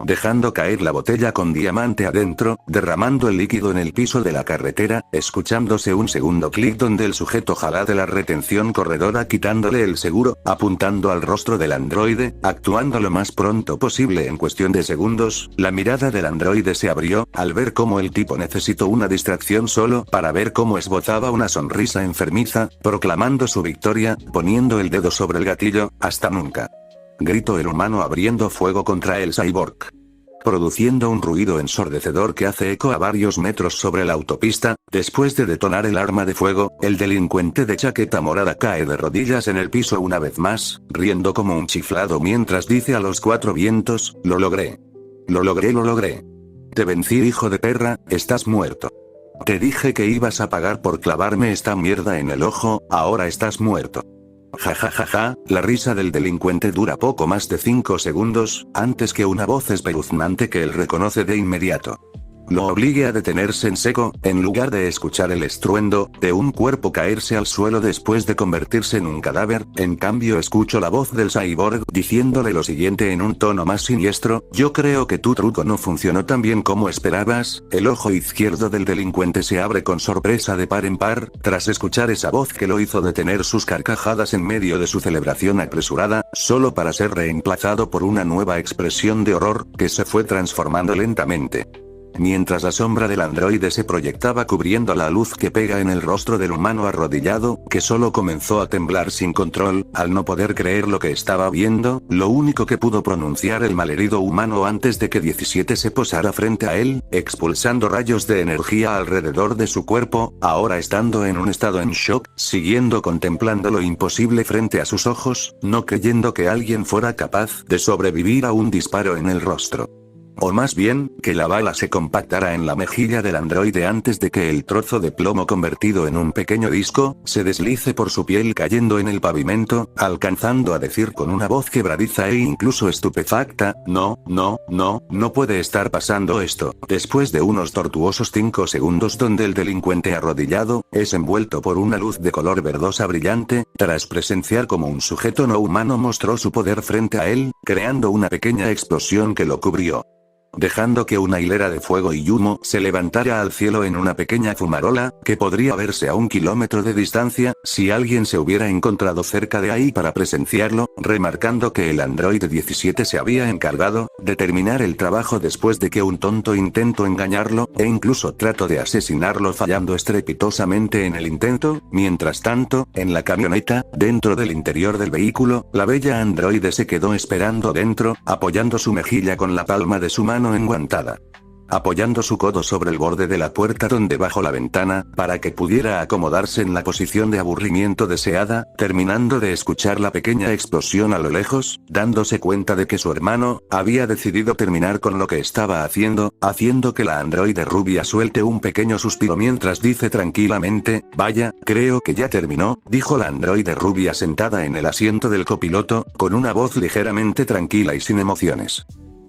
Dejando caer la botella con diamante adentro, derramando el líquido en el piso de la carretera, escuchándose un segundo clic donde el sujeto jala de la retención corredora quitándole el seguro, apuntando al rostro del androide, actuando lo más pronto posible en cuestión de segundos, la mirada del androide se abrió, al ver cómo el tipo necesitó una distracción solo para ver cómo esbozaba una sonrisa enfermiza, proclamando su victoria, poniendo el dedo sobre el gatillo, hasta nunca. Gritó el humano abriendo fuego contra el cyborg. Produciendo un ruido ensordecedor que hace eco a varios metros sobre la autopista, después de detonar el arma de fuego, el delincuente de chaqueta morada cae de rodillas en el piso una vez más, riendo como un chiflado mientras dice a los cuatro vientos, lo logré. Lo logré, lo logré. Te vencí, hijo de perra, estás muerto. Te dije que ibas a pagar por clavarme esta mierda en el ojo, ahora estás muerto. Ja ja ja ja, la risa del delincuente dura poco más de 5 segundos, antes que una voz espeluznante que él reconoce de inmediato lo obligue a detenerse en seco, en lugar de escuchar el estruendo de un cuerpo caerse al suelo después de convertirse en un cadáver. En cambio escucho la voz del cyborg diciéndole lo siguiente en un tono más siniestro, yo creo que tu truco no funcionó tan bien como esperabas. El ojo izquierdo del delincuente se abre con sorpresa de par en par, tras escuchar esa voz que lo hizo detener sus carcajadas en medio de su celebración apresurada, solo para ser reemplazado por una nueva expresión de horror, que se fue transformando lentamente. Mientras la sombra del androide se proyectaba cubriendo la luz que pega en el rostro del humano arrodillado, que solo comenzó a temblar sin control, al no poder creer lo que estaba viendo, lo único que pudo pronunciar el malherido humano antes de que 17 se posara frente a él, expulsando rayos de energía alrededor de su cuerpo, ahora estando en un estado en shock, siguiendo contemplando lo imposible frente a sus ojos, no creyendo que alguien fuera capaz de sobrevivir a un disparo en el rostro. O más bien, que la bala se compactara en la mejilla del androide antes de que el trozo de plomo convertido en un pequeño disco, se deslice por su piel cayendo en el pavimento, alcanzando a decir con una voz quebradiza e incluso estupefacta, no puede estar pasando esto. Después de unos tortuosos 5 segundos donde el delincuente arrodillado, es envuelto por una luz de color verdosa brillante, tras presenciar como un sujeto no humano mostró su poder frente a él, creando una pequeña explosión que lo cubrió, dejando que una hilera de fuego y humo se levantara al cielo en una pequeña fumarola, que podría verse a 1 kilómetro de distancia, si alguien se hubiera encontrado cerca de ahí para presenciarlo, remarcando que el androide 17 se había encargado de terminar el trabajo después de que un tonto intentó engañarlo, e incluso trató de asesinarlo fallando estrepitosamente en el intento. Mientras tanto, en la camioneta, dentro del interior del vehículo, la bella androide se quedó esperando dentro, apoyando su mejilla con la palma de su mano enguantada, apoyando su codo sobre el borde de la puerta donde bajó la ventana, para que pudiera acomodarse en la posición de aburrimiento deseada, terminando de escuchar la pequeña explosión a lo lejos, dándose cuenta de que su hermano había decidido terminar con lo que estaba haciendo, haciendo que la androide rubia suelte un pequeño suspiro mientras dice tranquilamente, vaya, creo que ya terminó, dijo la androide rubia sentada en el asiento del copiloto, con una voz ligeramente tranquila y sin emociones.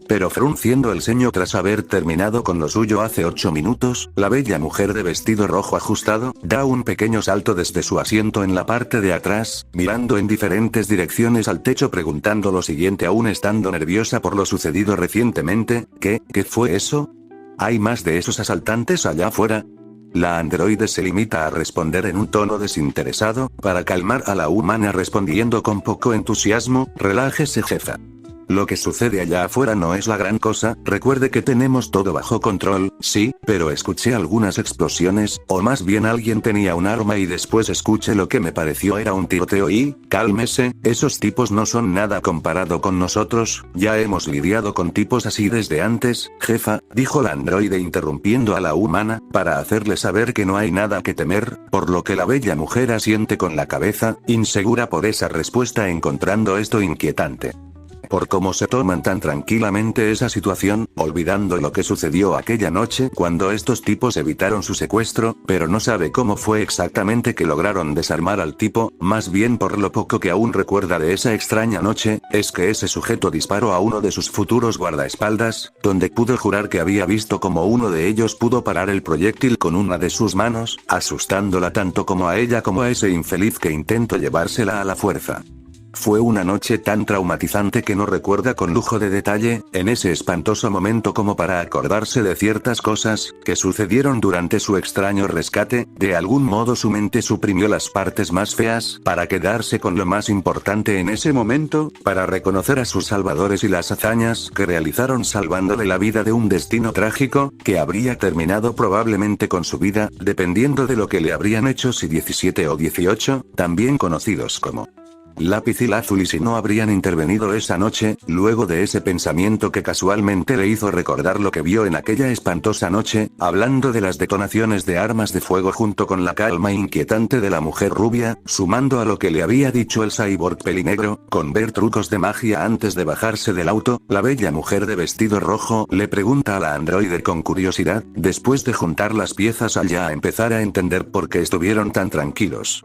Pero frunciendo el ceño tras haber terminado con lo suyo hace 8 minutos, la bella mujer de vestido rojo ajustado, da un pequeño salto desde su asiento en la parte de atrás, mirando en diferentes direcciones al techo preguntando lo siguiente aún estando nerviosa por lo sucedido recientemente: ¿Qué fue eso? ¿Hay más de esos asaltantes allá afuera? La androide se limita a responder en un tono desinteresado, para calmar a la humana respondiendo con poco entusiasmo: relájese jefa. Lo que sucede allá afuera no es la gran cosa, recuerde que tenemos todo bajo control, sí, pero escuché algunas explosiones, o más bien alguien tenía un arma y después escuché lo que me pareció era un tiroteo y, cálmese, esos tipos no son nada comparado con nosotros, ya hemos lidiado con tipos así desde antes, jefa, dijo la androide interrumpiendo a la humana, para hacerle saber que no hay nada que temer, por lo que la bella mujer asiente con la cabeza, insegura por esa respuesta encontrando esto inquietante. Por cómo se toman tan tranquilamente esa situación, olvidando lo que sucedió aquella noche cuando estos tipos evitaron su secuestro, pero no sabe cómo fue exactamente que lograron desarmar al tipo, más bien por lo poco que aún recuerda de esa extraña noche, es que ese sujeto disparó a uno de sus futuros guardaespaldas, donde pudo jurar que había visto como uno de ellos pudo parar el proyectil con una de sus manos, asustándola tanto como a ella como a ese infeliz que intentó llevársela a la fuerza. Fue una noche tan traumatizante que no recuerda con lujo de detalle, en ese espantoso momento como para acordarse de ciertas cosas, que sucedieron durante su extraño rescate, de algún modo su mente suprimió las partes más feas, para quedarse con lo más importante en ese momento, para reconocer a sus salvadores y las hazañas que realizaron salvándole la vida de un destino trágico, que habría terminado probablemente con su vida, dependiendo de lo que le habrían hecho si 17 o 18, también conocidos como Lápiz y Lazuli si no habrían intervenido esa noche, luego de ese pensamiento que casualmente le hizo recordar lo que vio en aquella espantosa noche, hablando de las detonaciones de armas de fuego junto con la calma inquietante de la mujer rubia, sumando a lo que le había dicho el cyborg pelinegro, con ver trucos de magia antes de bajarse del auto, la bella mujer de vestido rojo le pregunta a la androide con curiosidad, después de juntar las piezas al ya empezar a entender por qué estuvieron tan tranquilos.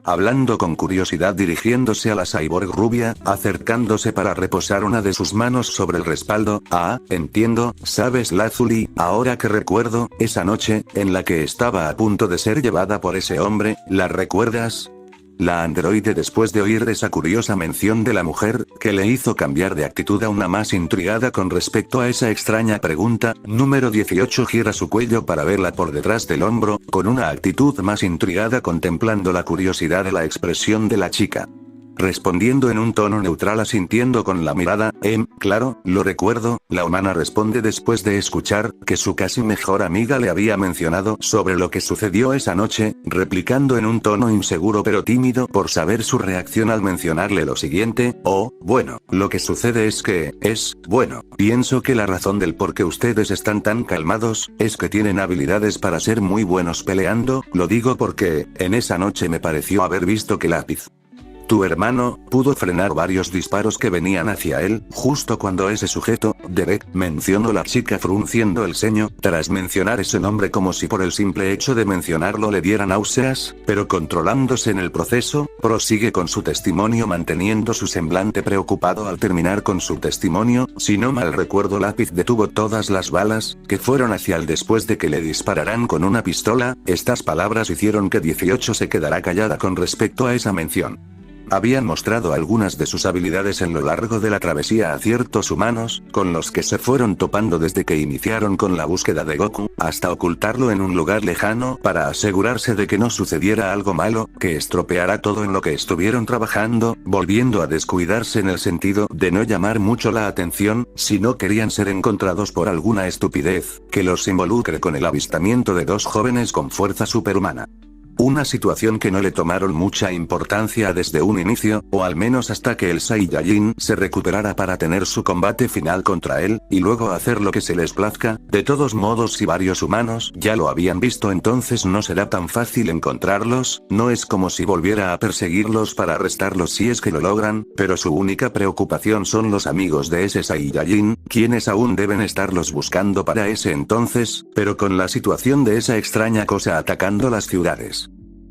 Hablando con curiosidad dirigiéndose a la cyborg rubia, acercándose para reposar una de sus manos sobre el respaldo: entiendo, sabes Lazuli, ahora que recuerdo, esa noche, en la que estaba a punto de ser llevada por ese hombre, ¿la recuerdas? La androide después de oír esa curiosa mención de la mujer, que le hizo cambiar de actitud a una más intrigada con respecto a esa extraña pregunta, número 18 gira su cuello para verla por detrás del hombro, con una actitud más intrigada contemplando la curiosidad de la expresión de la chica. Respondiendo en un tono neutral asintiendo con la mirada, claro, lo recuerdo, la humana responde después de escuchar, que su casi mejor amiga le había mencionado sobre lo que sucedió esa noche, replicando en un tono inseguro pero tímido por saber su reacción al mencionarle lo siguiente: bueno, lo que sucede es que, pienso que la razón del por qué ustedes están tan calmados, es que tienen habilidades para ser muy buenos peleando, lo digo porque, en esa noche me pareció haber visto que Lápiz, tu hermano, pudo frenar varios disparos que venían hacia él, justo cuando ese sujeto, Derek, mencionó la chica frunciendo el ceño, tras mencionar ese nombre como si por el simple hecho de mencionarlo le diera náuseas, pero controlándose en el proceso, prosigue con su testimonio manteniendo su semblante preocupado al terminar con su testimonio, si no mal recuerdo Lápiz detuvo todas las balas, que fueron hacia él después de que le dispararan con una pistola, estas palabras hicieron que 18 se quedara callada con respecto a esa mención. Habían mostrado algunas de sus habilidades en lo largo de la travesía a ciertos humanos, con los que se fueron topando desde que iniciaron con la búsqueda de Goku, hasta ocultarlo en un lugar lejano para asegurarse de que no sucediera algo malo, que estropeara todo en lo que estuvieron trabajando, volviendo a descuidarse en el sentido de no llamar mucho la atención, si no querían ser encontrados por alguna estupidez, que los involucre con el avistamiento de dos jóvenes con fuerza superhumana. Una situación que no le tomaron mucha importancia desde un inicio, o al menos hasta que el Saiyajin se recuperara para tener su combate final contra él, y luego hacer lo que se les plazca. De todos modos, si varios humanos ya lo habían visto, entonces no será tan fácil encontrarlos, no es como si volviera a perseguirlos para arrestarlos si es que lo logran, pero su única preocupación son los amigos de ese Saiyajin, quienes aún deben estarlos buscando para ese entonces, pero con la situación de esa extraña cosa atacando las ciudades.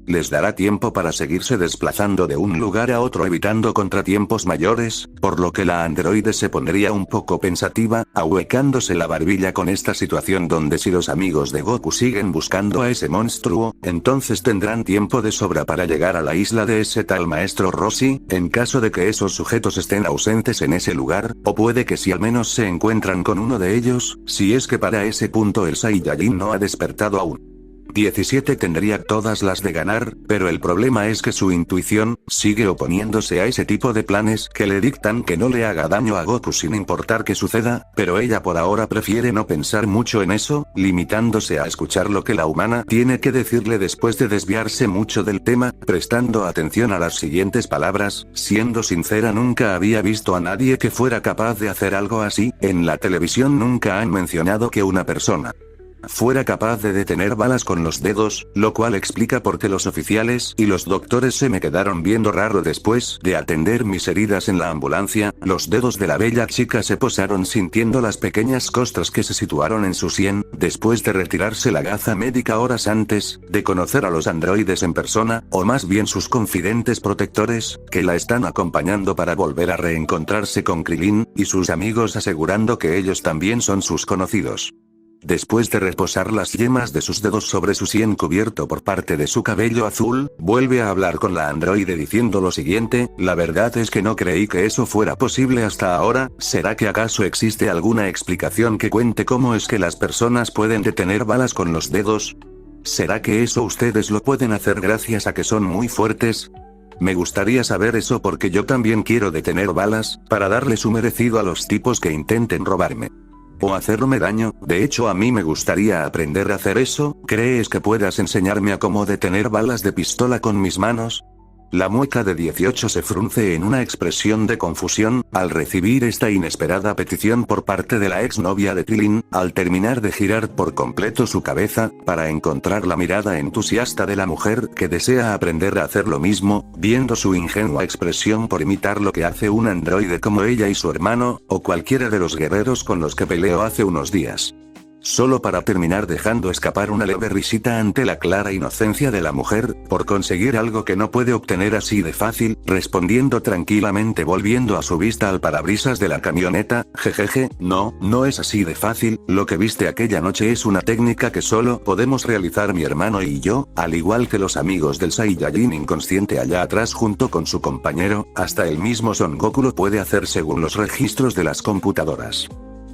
Les dará tiempo para seguirse desplazando de un lugar a otro evitando contratiempos mayores, por lo que la androide se pondría un poco pensativa, ahuecándose la barbilla con esta situación donde si los amigos de Goku siguen buscando a ese monstruo, entonces tendrán tiempo de sobra para llegar a la isla de ese tal maestro Rossi, en caso de que esos sujetos estén ausentes en ese lugar, o puede que si al menos se encuentran con uno de ellos, si es que para ese punto el Saiyajin no ha despertado aún. 17 tendría todas las de ganar, pero el problema es que su intuición sigue oponiéndose a ese tipo de planes que le dictan que no le haga daño a Goku sin importar qué suceda, pero ella por ahora prefiere no pensar mucho en eso, limitándose a escuchar lo que la humana tiene que decirle después de desviarse mucho del tema, prestando atención a las siguientes palabras. Siendo sincera, nunca había visto a nadie que fuera capaz de hacer algo así. En la televisión nunca han mencionado que una persona fuera capaz de detener balas con los dedos, lo cual explica por qué los oficiales y los doctores se me quedaron viendo raro después de atender mis heridas en la ambulancia. Los dedos de la bella chica se posaron sintiendo las pequeñas costras que se situaron en su sien, después de retirarse la gaza médica horas antes de conocer a los androides en persona, o más bien sus confidentes protectores, que la están acompañando para volver a reencontrarse con Krilin, y sus amigos asegurando que ellos también son sus conocidos. Después de reposar las yemas de sus dedos sobre su sien cubierto por parte de su cabello azul, vuelve a hablar con la androide diciendo lo siguiente: la verdad es que no creí que eso fuera posible hasta ahora. ¿Será que acaso existe alguna explicación que cuente cómo es que las personas pueden detener balas con los dedos? ¿Será que eso ustedes lo pueden hacer gracias a que son muy fuertes? Me gustaría saber eso porque yo también quiero detener balas, para darle su merecido a los tipos que intenten robarme o hacerme daño. De hecho, a mí me gustaría aprender a hacer eso. ¿Crees que puedas enseñarme a cómo detener balas de pistola con mis manos? La mueca de 18 se frunce en una expresión de confusión, al recibir esta inesperada petición por parte de la exnovia de Krilin, al terminar de girar por completo su cabeza, para encontrar la mirada entusiasta de la mujer que desea aprender a hacer lo mismo, viendo su ingenua expresión por imitar lo que hace un androide como ella y su hermano, o cualquiera de los guerreros con los que peleó hace unos días. Solo para terminar dejando escapar una leve risita ante la clara inocencia de la mujer, por conseguir algo que no puede obtener así de fácil, respondiendo tranquilamente volviendo a su vista al parabrisas de la camioneta: jejeje, no es así de fácil, lo que viste aquella noche es una técnica que solo podemos realizar mi hermano y yo, al igual que los amigos del Saiyajin inconsciente allá atrás junto con su compañero, hasta el mismo Son Goku lo puede hacer según los registros de las computadoras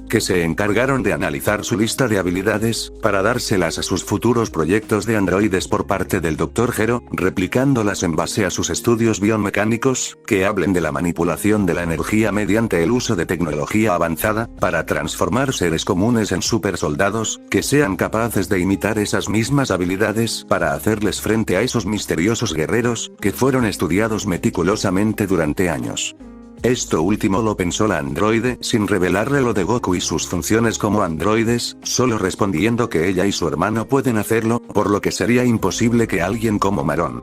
que se encargaron de analizar su lista de habilidades, para dárselas a sus futuros proyectos de androides por parte del Dr. Gero, replicándolas en base a sus estudios biomecánicos, que hablen de la manipulación de la energía mediante el uso de tecnología avanzada, para transformar seres comunes en supersoldados, que sean capaces de imitar esas mismas habilidades para hacerles frente a esos misteriosos guerreros, que fueron estudiados meticulosamente durante años. Esto último lo pensó la androide sin revelarle lo de Goku y sus funciones como androides, solo respondiendo que ella y su hermano pueden hacerlo, por lo que sería imposible que alguien como Marón,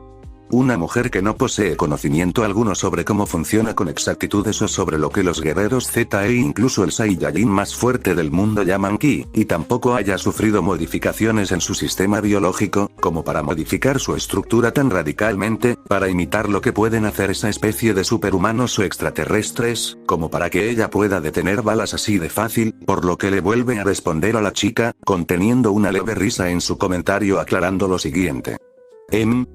una mujer que no posee conocimiento alguno sobre cómo funciona con exactitud eso sobre lo que los guerreros Z e incluso el Saiyajin más fuerte del mundo llaman Ki, y tampoco haya sufrido modificaciones en su sistema biológico, como para modificar su estructura tan radicalmente, para imitar lo que pueden hacer esa especie de superhumanos o extraterrestres, como para que ella pueda detener balas así de fácil, por lo que le vuelve a responder a la chica, conteniendo una leve risa en su comentario aclarando lo siguiente.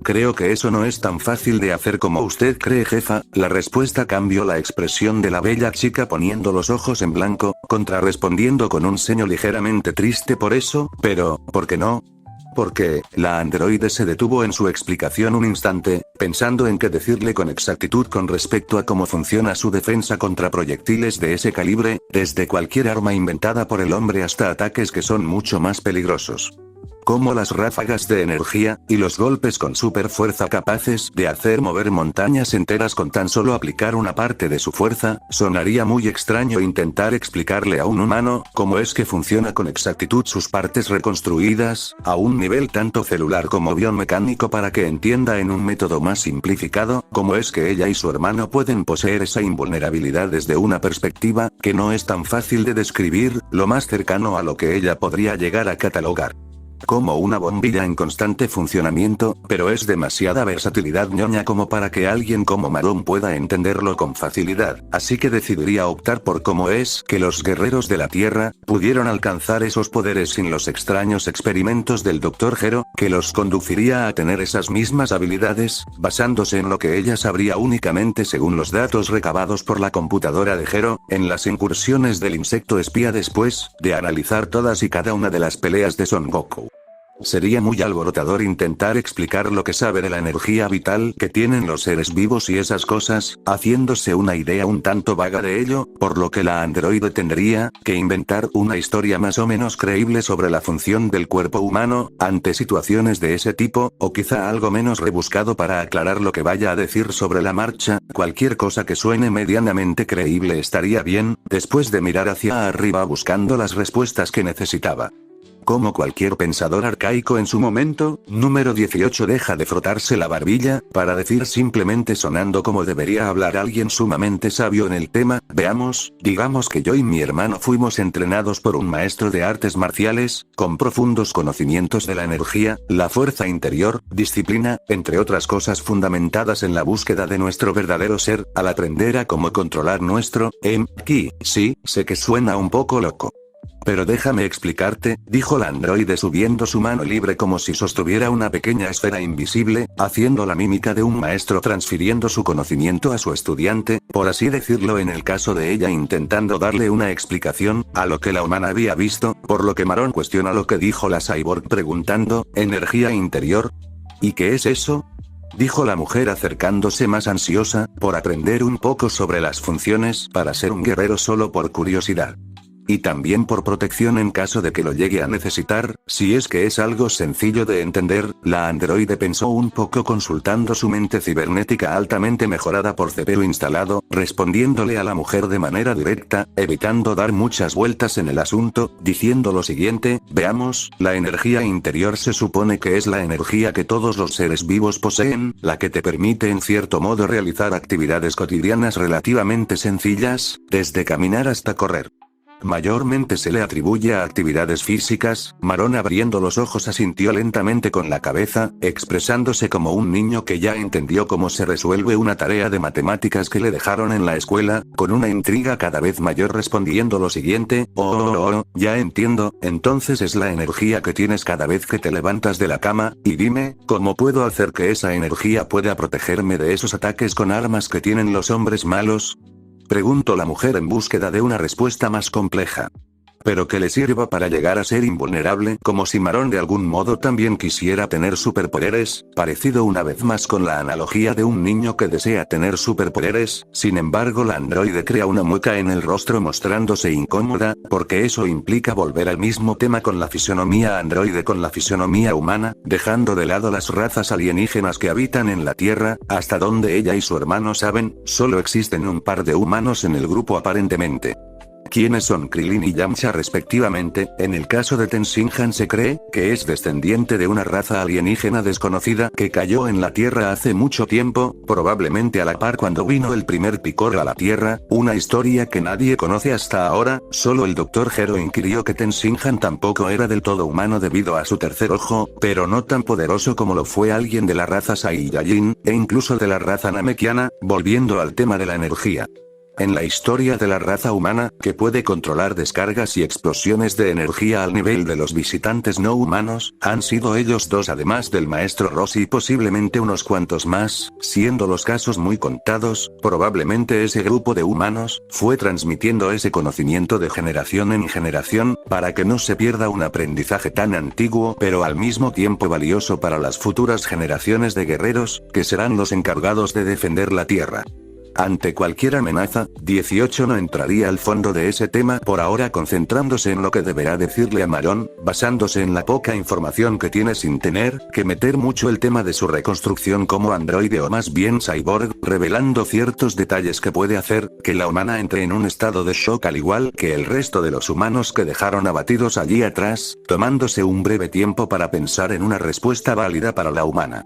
Creo que eso no es tan fácil de hacer como usted cree, jefa. La respuesta cambió la expresión de la bella chica poniendo los ojos en blanco, contrarrespondiendo con un ceño ligeramente triste por eso, pero, ¿por qué no? Porque, la androide se detuvo en su explicación un instante, pensando en qué decirle con exactitud con respecto a cómo funciona su defensa contra proyectiles de ese calibre, desde cualquier arma inventada por el hombre hasta ataques que son mucho más peligrosos, como las ráfagas de energía, y los golpes con super fuerza capaces de hacer mover montañas enteras con tan solo aplicar una parte de su fuerza. Sonaría muy extraño intentar explicarle a un humano cómo es que funciona con exactitud sus partes reconstruidas, a un nivel tanto celular como biomecánico, para que entienda en un método más simplificado, cómo es que ella y su hermano pueden poseer esa invulnerabilidad desde una perspectiva que no es tan fácil de describir, lo más cercano a lo que ella podría llegar a catalogar Como una bombilla en constante funcionamiento, pero es demasiada versatilidad ñoña como para que alguien como Marón pueda entenderlo con facilidad, así que decidiría optar por cómo es que los guerreros de la Tierra pudieron alcanzar esos poderes sin los extraños experimentos del Dr. Gero, que los conduciría a tener esas mismas habilidades, basándose en lo que ella sabría únicamente según los datos recabados por la computadora de Gero, en las incursiones del insecto espía después de analizar todas y cada una de las peleas de Son Goku. Sería muy alborotador intentar explicar lo que sabe de la energía vital que tienen los seres vivos y esas cosas, haciéndose una idea un tanto vaga de ello, por lo que la androide tendría que inventar una historia más o menos creíble sobre la función del cuerpo humano, ante situaciones de ese tipo, o quizá algo menos rebuscado para aclarar lo que vaya a decir sobre la marcha. Cualquier cosa que suene medianamente creíble estaría bien, después de mirar hacia arriba buscando las respuestas que necesitaba. Como cualquier pensador arcaico en su momento, número 18 deja de frotarse la barbilla, para decir simplemente sonando como debería hablar alguien sumamente sabio en el tema. Veamos, digamos que yo y mi hermano fuimos entrenados por un maestro de artes marciales, con profundos conocimientos de la energía, la fuerza interior, disciplina, entre otras cosas fundamentadas en la búsqueda de nuestro verdadero ser, al aprender a cómo controlar nuestro ki. Sí, sé que suena un poco loco. Pero déjame explicarte, dijo la androide subiendo su mano libre como si sostuviera una pequeña esfera invisible, haciendo la mímica de un maestro transfiriendo su conocimiento a su estudiante, por así decirlo en el caso de ella intentando darle una explicación a lo que la humana había visto, por lo que Marón cuestiona lo que dijo la cyborg preguntando, ¿energía interior? ¿Y qué es eso?, dijo la mujer acercándose más ansiosa, por aprender un poco sobre las funciones para ser un guerrero solo por curiosidad. Y también por protección en caso de que lo llegue a necesitar, si es que es algo sencillo de entender. La androide pensó un poco consultando su mente cibernética altamente mejorada por CPU instalado, respondiéndole a la mujer de manera directa, evitando dar muchas vueltas en el asunto, diciendo lo siguiente: veamos, la energía interior se supone que es la energía que todos los seres vivos poseen, la que te permite en cierto modo realizar actividades cotidianas relativamente sencillas, desde caminar hasta correr. Mayormente se le atribuye a actividades físicas. Marón abriendo los ojos asintió lentamente con la cabeza, expresándose como un niño que ya entendió cómo se resuelve una tarea de matemáticas que le dejaron en la escuela, con una intriga cada vez mayor respondiendo lo siguiente: ya entiendo, entonces es la energía que tienes cada vez que te levantas de la cama, y dime, ¿cómo puedo hacer que esa energía pueda protegerme de esos ataques con armas que tienen los hombres malos? Preguntó la mujer en búsqueda de una respuesta más compleja. Pero que le sirva para llegar a ser invulnerable, como si Marón de algún modo también quisiera tener superpoderes, parecido una vez más con la analogía de un niño que desea tener superpoderes. Sin embargo, la androide crea una mueca en el rostro mostrándose incómoda, porque eso implica volver al mismo tema con la fisionomía androide con la fisionomía humana, dejando de lado las razas alienígenas que habitan en la Tierra. Hasta donde ella y su hermano saben, solo existen un par de humanos en el grupo aparentemente. ¿Quiénes son Krillin y Yamcha respectivamente? En el caso de Tenshinhan se cree que es descendiente de una raza alienígena desconocida que cayó en la Tierra hace mucho tiempo, probablemente a la par cuando vino el primer picor a la Tierra, una historia que nadie conoce hasta ahora. Solo el Dr. Gero inquirió que Tenshinhan tampoco era del todo humano debido a su tercer ojo, pero no tan poderoso como lo fue alguien de la raza Saiyajin, e incluso de la raza Namekiana, volviendo al tema de la energía. En la historia de la raza humana, que puede controlar descargas y explosiones de energía al nivel de los visitantes no humanos, han sido ellos dos además del maestro Roshi y posiblemente unos cuantos más, siendo los casos muy contados. Probablemente ese grupo de humanos fue transmitiendo ese conocimiento de generación en generación, para que no se pierda un aprendizaje tan antiguo pero al mismo tiempo valioso para las futuras generaciones de guerreros, que serán los encargados de defender la Tierra. Ante cualquier amenaza, 18 no entraría al fondo de ese tema por ahora, concentrándose en lo que deberá decirle a Marón, basándose en la poca información que tiene sin tener que meter mucho el tema de su reconstrucción como androide o más bien cyborg, revelando ciertos detalles que puede hacer que la humana entre en un estado de shock al igual que el resto de los humanos que dejaron abatidos allí atrás, tomándose un breve tiempo para pensar en una respuesta válida para la humana.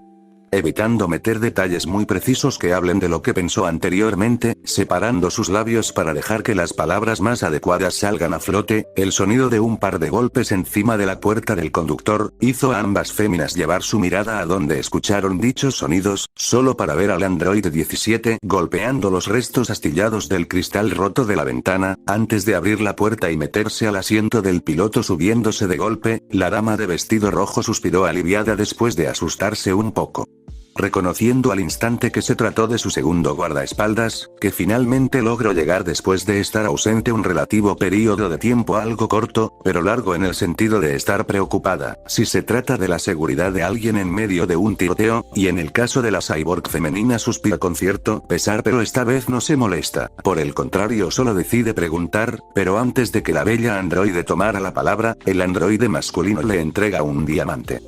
evitando meter detalles muy precisos que hablen de lo que pensó anteriormente, separando sus labios para dejar que las palabras más adecuadas salgan a flote. El sonido de un par de golpes encima de la puerta del conductor hizo a ambas féminas llevar su mirada a donde escucharon dichos sonidos, solo para ver al androide 17 golpeando los restos astillados del cristal roto de la ventana, antes de abrir la puerta y meterse al asiento del piloto subiéndose de golpe. La dama de vestido rojo suspiró aliviada después de asustarse un poco. Reconociendo al instante que se trató de su segundo guardaespaldas, que finalmente logró llegar después de estar ausente un relativo período de tiempo algo corto, pero largo en el sentido de estar preocupada, si se trata de la seguridad de alguien en medio de un tiroteo, y en el caso de la cyborg femenina suspira con cierto pesar, pero esta vez no se molesta, por el contrario solo decide preguntar, pero antes de que la bella androide tomara la palabra, el androide masculino le entrega un diamante.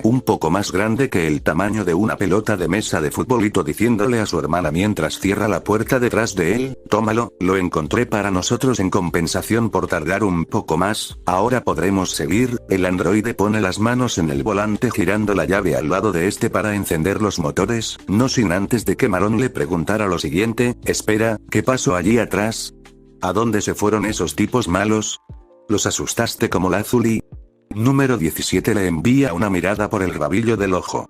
Un poco más grande que el tamaño de una pelota de mesa de futbolito, diciéndole a su hermana mientras cierra la puerta detrás de él: tómalo, lo encontré para nosotros en compensación por tardar un poco más, ahora podremos seguir. El androide pone las manos en el volante girando la llave al lado de este para encender los motores, no sin antes de que Marón le preguntara lo siguiente: espera, ¿qué pasó allí atrás? ¿A dónde se fueron esos tipos malos? ¿Los asustaste como la Azuli? Número 17 le envía una mirada por el rabillo del ojo,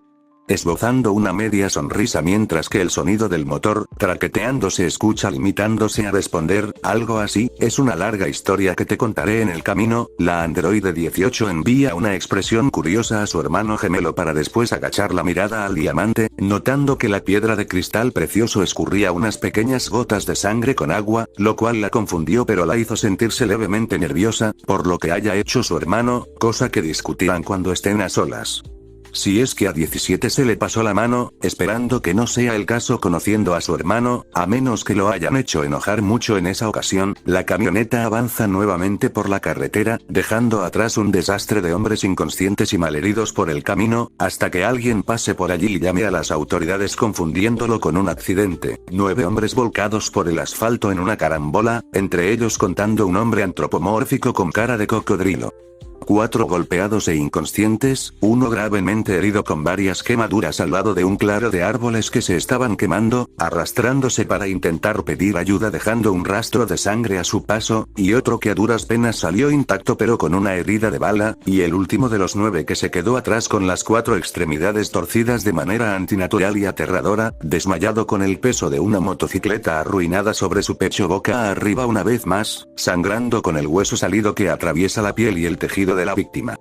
esbozando una media sonrisa mientras que el sonido del motor, traqueteando, se escucha limitándose a responder, algo así: es una larga historia que te contaré en el camino. La androide 18 envía una expresión curiosa a su hermano gemelo para después agachar la mirada al diamante, notando que la piedra de cristal precioso escurría unas pequeñas gotas de sangre con agua, lo cual la confundió pero la hizo sentirse levemente nerviosa, por lo que haya hecho su hermano, cosa que discutirán cuando estén a solas. Si es que a 17 se le pasó la mano, esperando que no sea el caso conociendo a su hermano, a menos que lo hayan hecho enojar mucho en esa ocasión. La camioneta avanza nuevamente por la carretera, dejando atrás un desastre de hombres inconscientes y malheridos por el camino, hasta que alguien pase por allí y llame a las autoridades confundiéndolo con un accidente. 9 hombres volcados por el asfalto en una carambola, entre ellos contando un hombre antropomórfico con cara de cocodrilo. 4 golpeados e inconscientes, 1 gravemente herido con varias quemaduras al lado de un claro de árboles que se estaban quemando, arrastrándose para intentar pedir ayuda dejando un rastro de sangre a su paso, y otro que a duras penas salió intacto pero con una herida de bala, y el último de los 9 que se quedó atrás con las 4 extremidades torcidas de manera antinatural y aterradora, desmayado con el peso de una motocicleta arruinada sobre su pecho boca arriba una vez más, sangrando con el hueso salido que atraviesa la piel y el tejido de la víctima.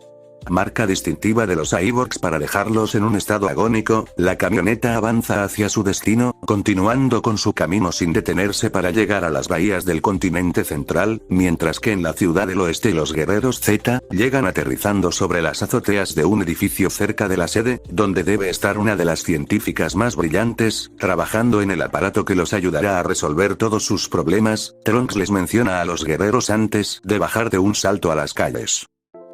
Marca distintiva de los cyborgs para dejarlos en un estado agónico, la camioneta avanza hacia su destino, continuando con su camino sin detenerse para llegar a las bahías del continente central, mientras que en la ciudad del oeste los guerreros Z llegan aterrizando sobre las azoteas de un edificio cerca de la sede, donde debe estar una de las científicas más brillantes, trabajando en el aparato que los ayudará a resolver todos sus problemas. Trunks les menciona a los guerreros antes de bajar de un salto a las calles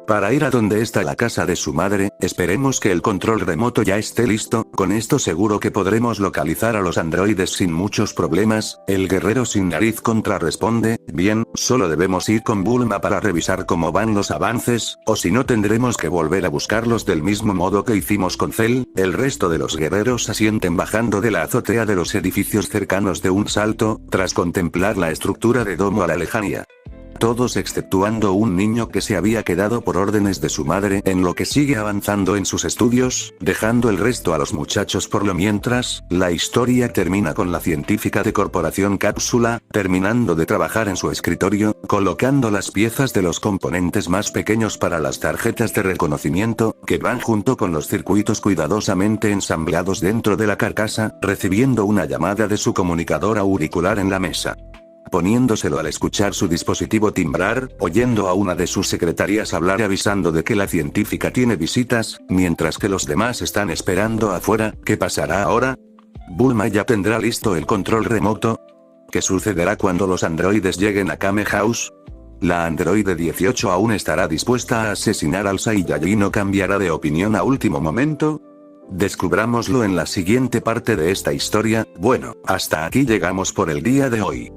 para ir a donde está la casa de su madre. Esperemos que el control remoto ya esté listo, con esto seguro que podremos localizar a los androides sin muchos problemas. El guerrero sin nariz contrarresponde: bien, solo debemos ir con Bulma para revisar cómo van los avances, o si no tendremos que volver a buscarlos del mismo modo que hicimos con Cell. El resto de los guerreros asienten bajando de la azotea de los edificios cercanos de un salto, tras contemplar la estructura de domo a la lejanía. Todos exceptuando un niño que se había quedado por órdenes de su madre en lo que sigue avanzando en sus estudios, dejando el resto a los muchachos por lo mientras. La historia termina con la científica de Corporación Cápsula, terminando de trabajar en su escritorio, colocando las piezas de los componentes más pequeños para las tarjetas de reconocimiento, que van junto con los circuitos cuidadosamente ensamblados dentro de la carcasa, recibiendo una llamada de su comunicador auricular en la mesa. Poniéndoselo al escuchar su dispositivo timbrar, oyendo a una de sus secretarias hablar avisando de que la científica tiene visitas, mientras que los demás están esperando afuera. ¿Qué pasará ahora? ¿Bulma ya tendrá listo el control remoto? ¿Qué sucederá cuando los androides lleguen a Kame House? ¿La androide 18 aún estará dispuesta a asesinar al Saiyajin y no cambiará de opinión a último momento? Descubrámoslo en la siguiente parte de esta historia. Bueno, hasta aquí llegamos por el día de hoy.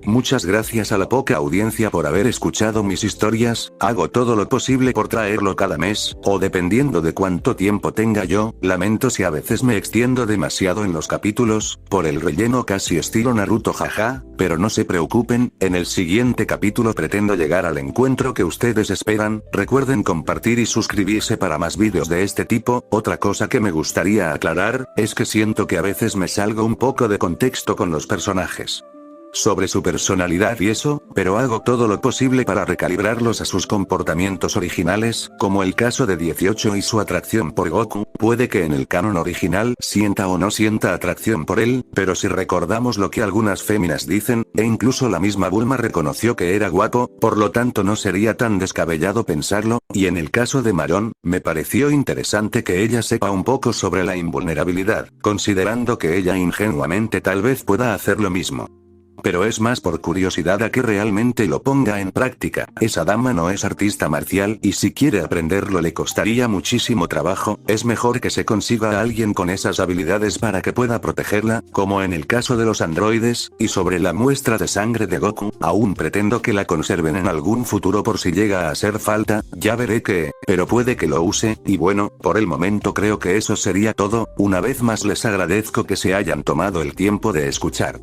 Muchas gracias a la poca audiencia por haber escuchado mis historias, hago todo lo posible por traerlo cada mes, o dependiendo de cuánto tiempo tenga yo, lamento si a veces me extiendo demasiado en los capítulos, por el relleno casi estilo Naruto jaja, pero no se preocupen, en el siguiente capítulo pretendo llegar al encuentro que ustedes esperan, recuerden compartir y suscribirse para más vídeos de este tipo. Otra cosa que me gustaría aclarar, es que siento que a veces me salgo un poco de contexto con los personajes. Sobre su personalidad y eso, pero hago todo lo posible para recalibrarlos a sus comportamientos originales, como el caso de 18 y su atracción por Goku. Puede que en el canon original sienta o no sienta atracción por él, pero si recordamos lo que algunas féminas dicen, e incluso la misma Bulma reconoció que era guapo, por lo tanto no sería tan descabellado pensarlo, y en el caso de Marón, me pareció interesante que ella sepa un poco sobre la invulnerabilidad, considerando que ella ingenuamente tal vez pueda hacer lo mismo. Pero es más por curiosidad a que realmente lo ponga en práctica. Esa dama no es artista marcial y si quiere aprenderlo le costaría muchísimo trabajo, es mejor que se consiga a alguien con esas habilidades para que pueda protegerla, como en el caso de los androides. Y sobre la muestra de sangre de Goku, aún pretendo que la conserven en algún futuro por si llega a hacer falta, ya veré qué, pero puede que lo use, y bueno, por el momento creo que eso sería todo. Una vez más les agradezco que se hayan tomado el tiempo de escuchar.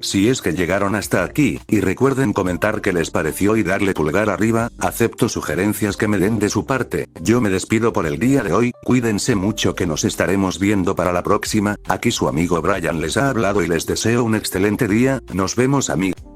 Si es que llegaron hasta aquí, y recuerden comentar qué les pareció y darle pulgar arriba, acepto sugerencias que me den de su parte. Yo me despido por el día de hoy, cuídense mucho que nos estaremos viendo para la próxima. Aquí su amigo Brian les ha hablado y les deseo un excelente día, nos vemos amigos.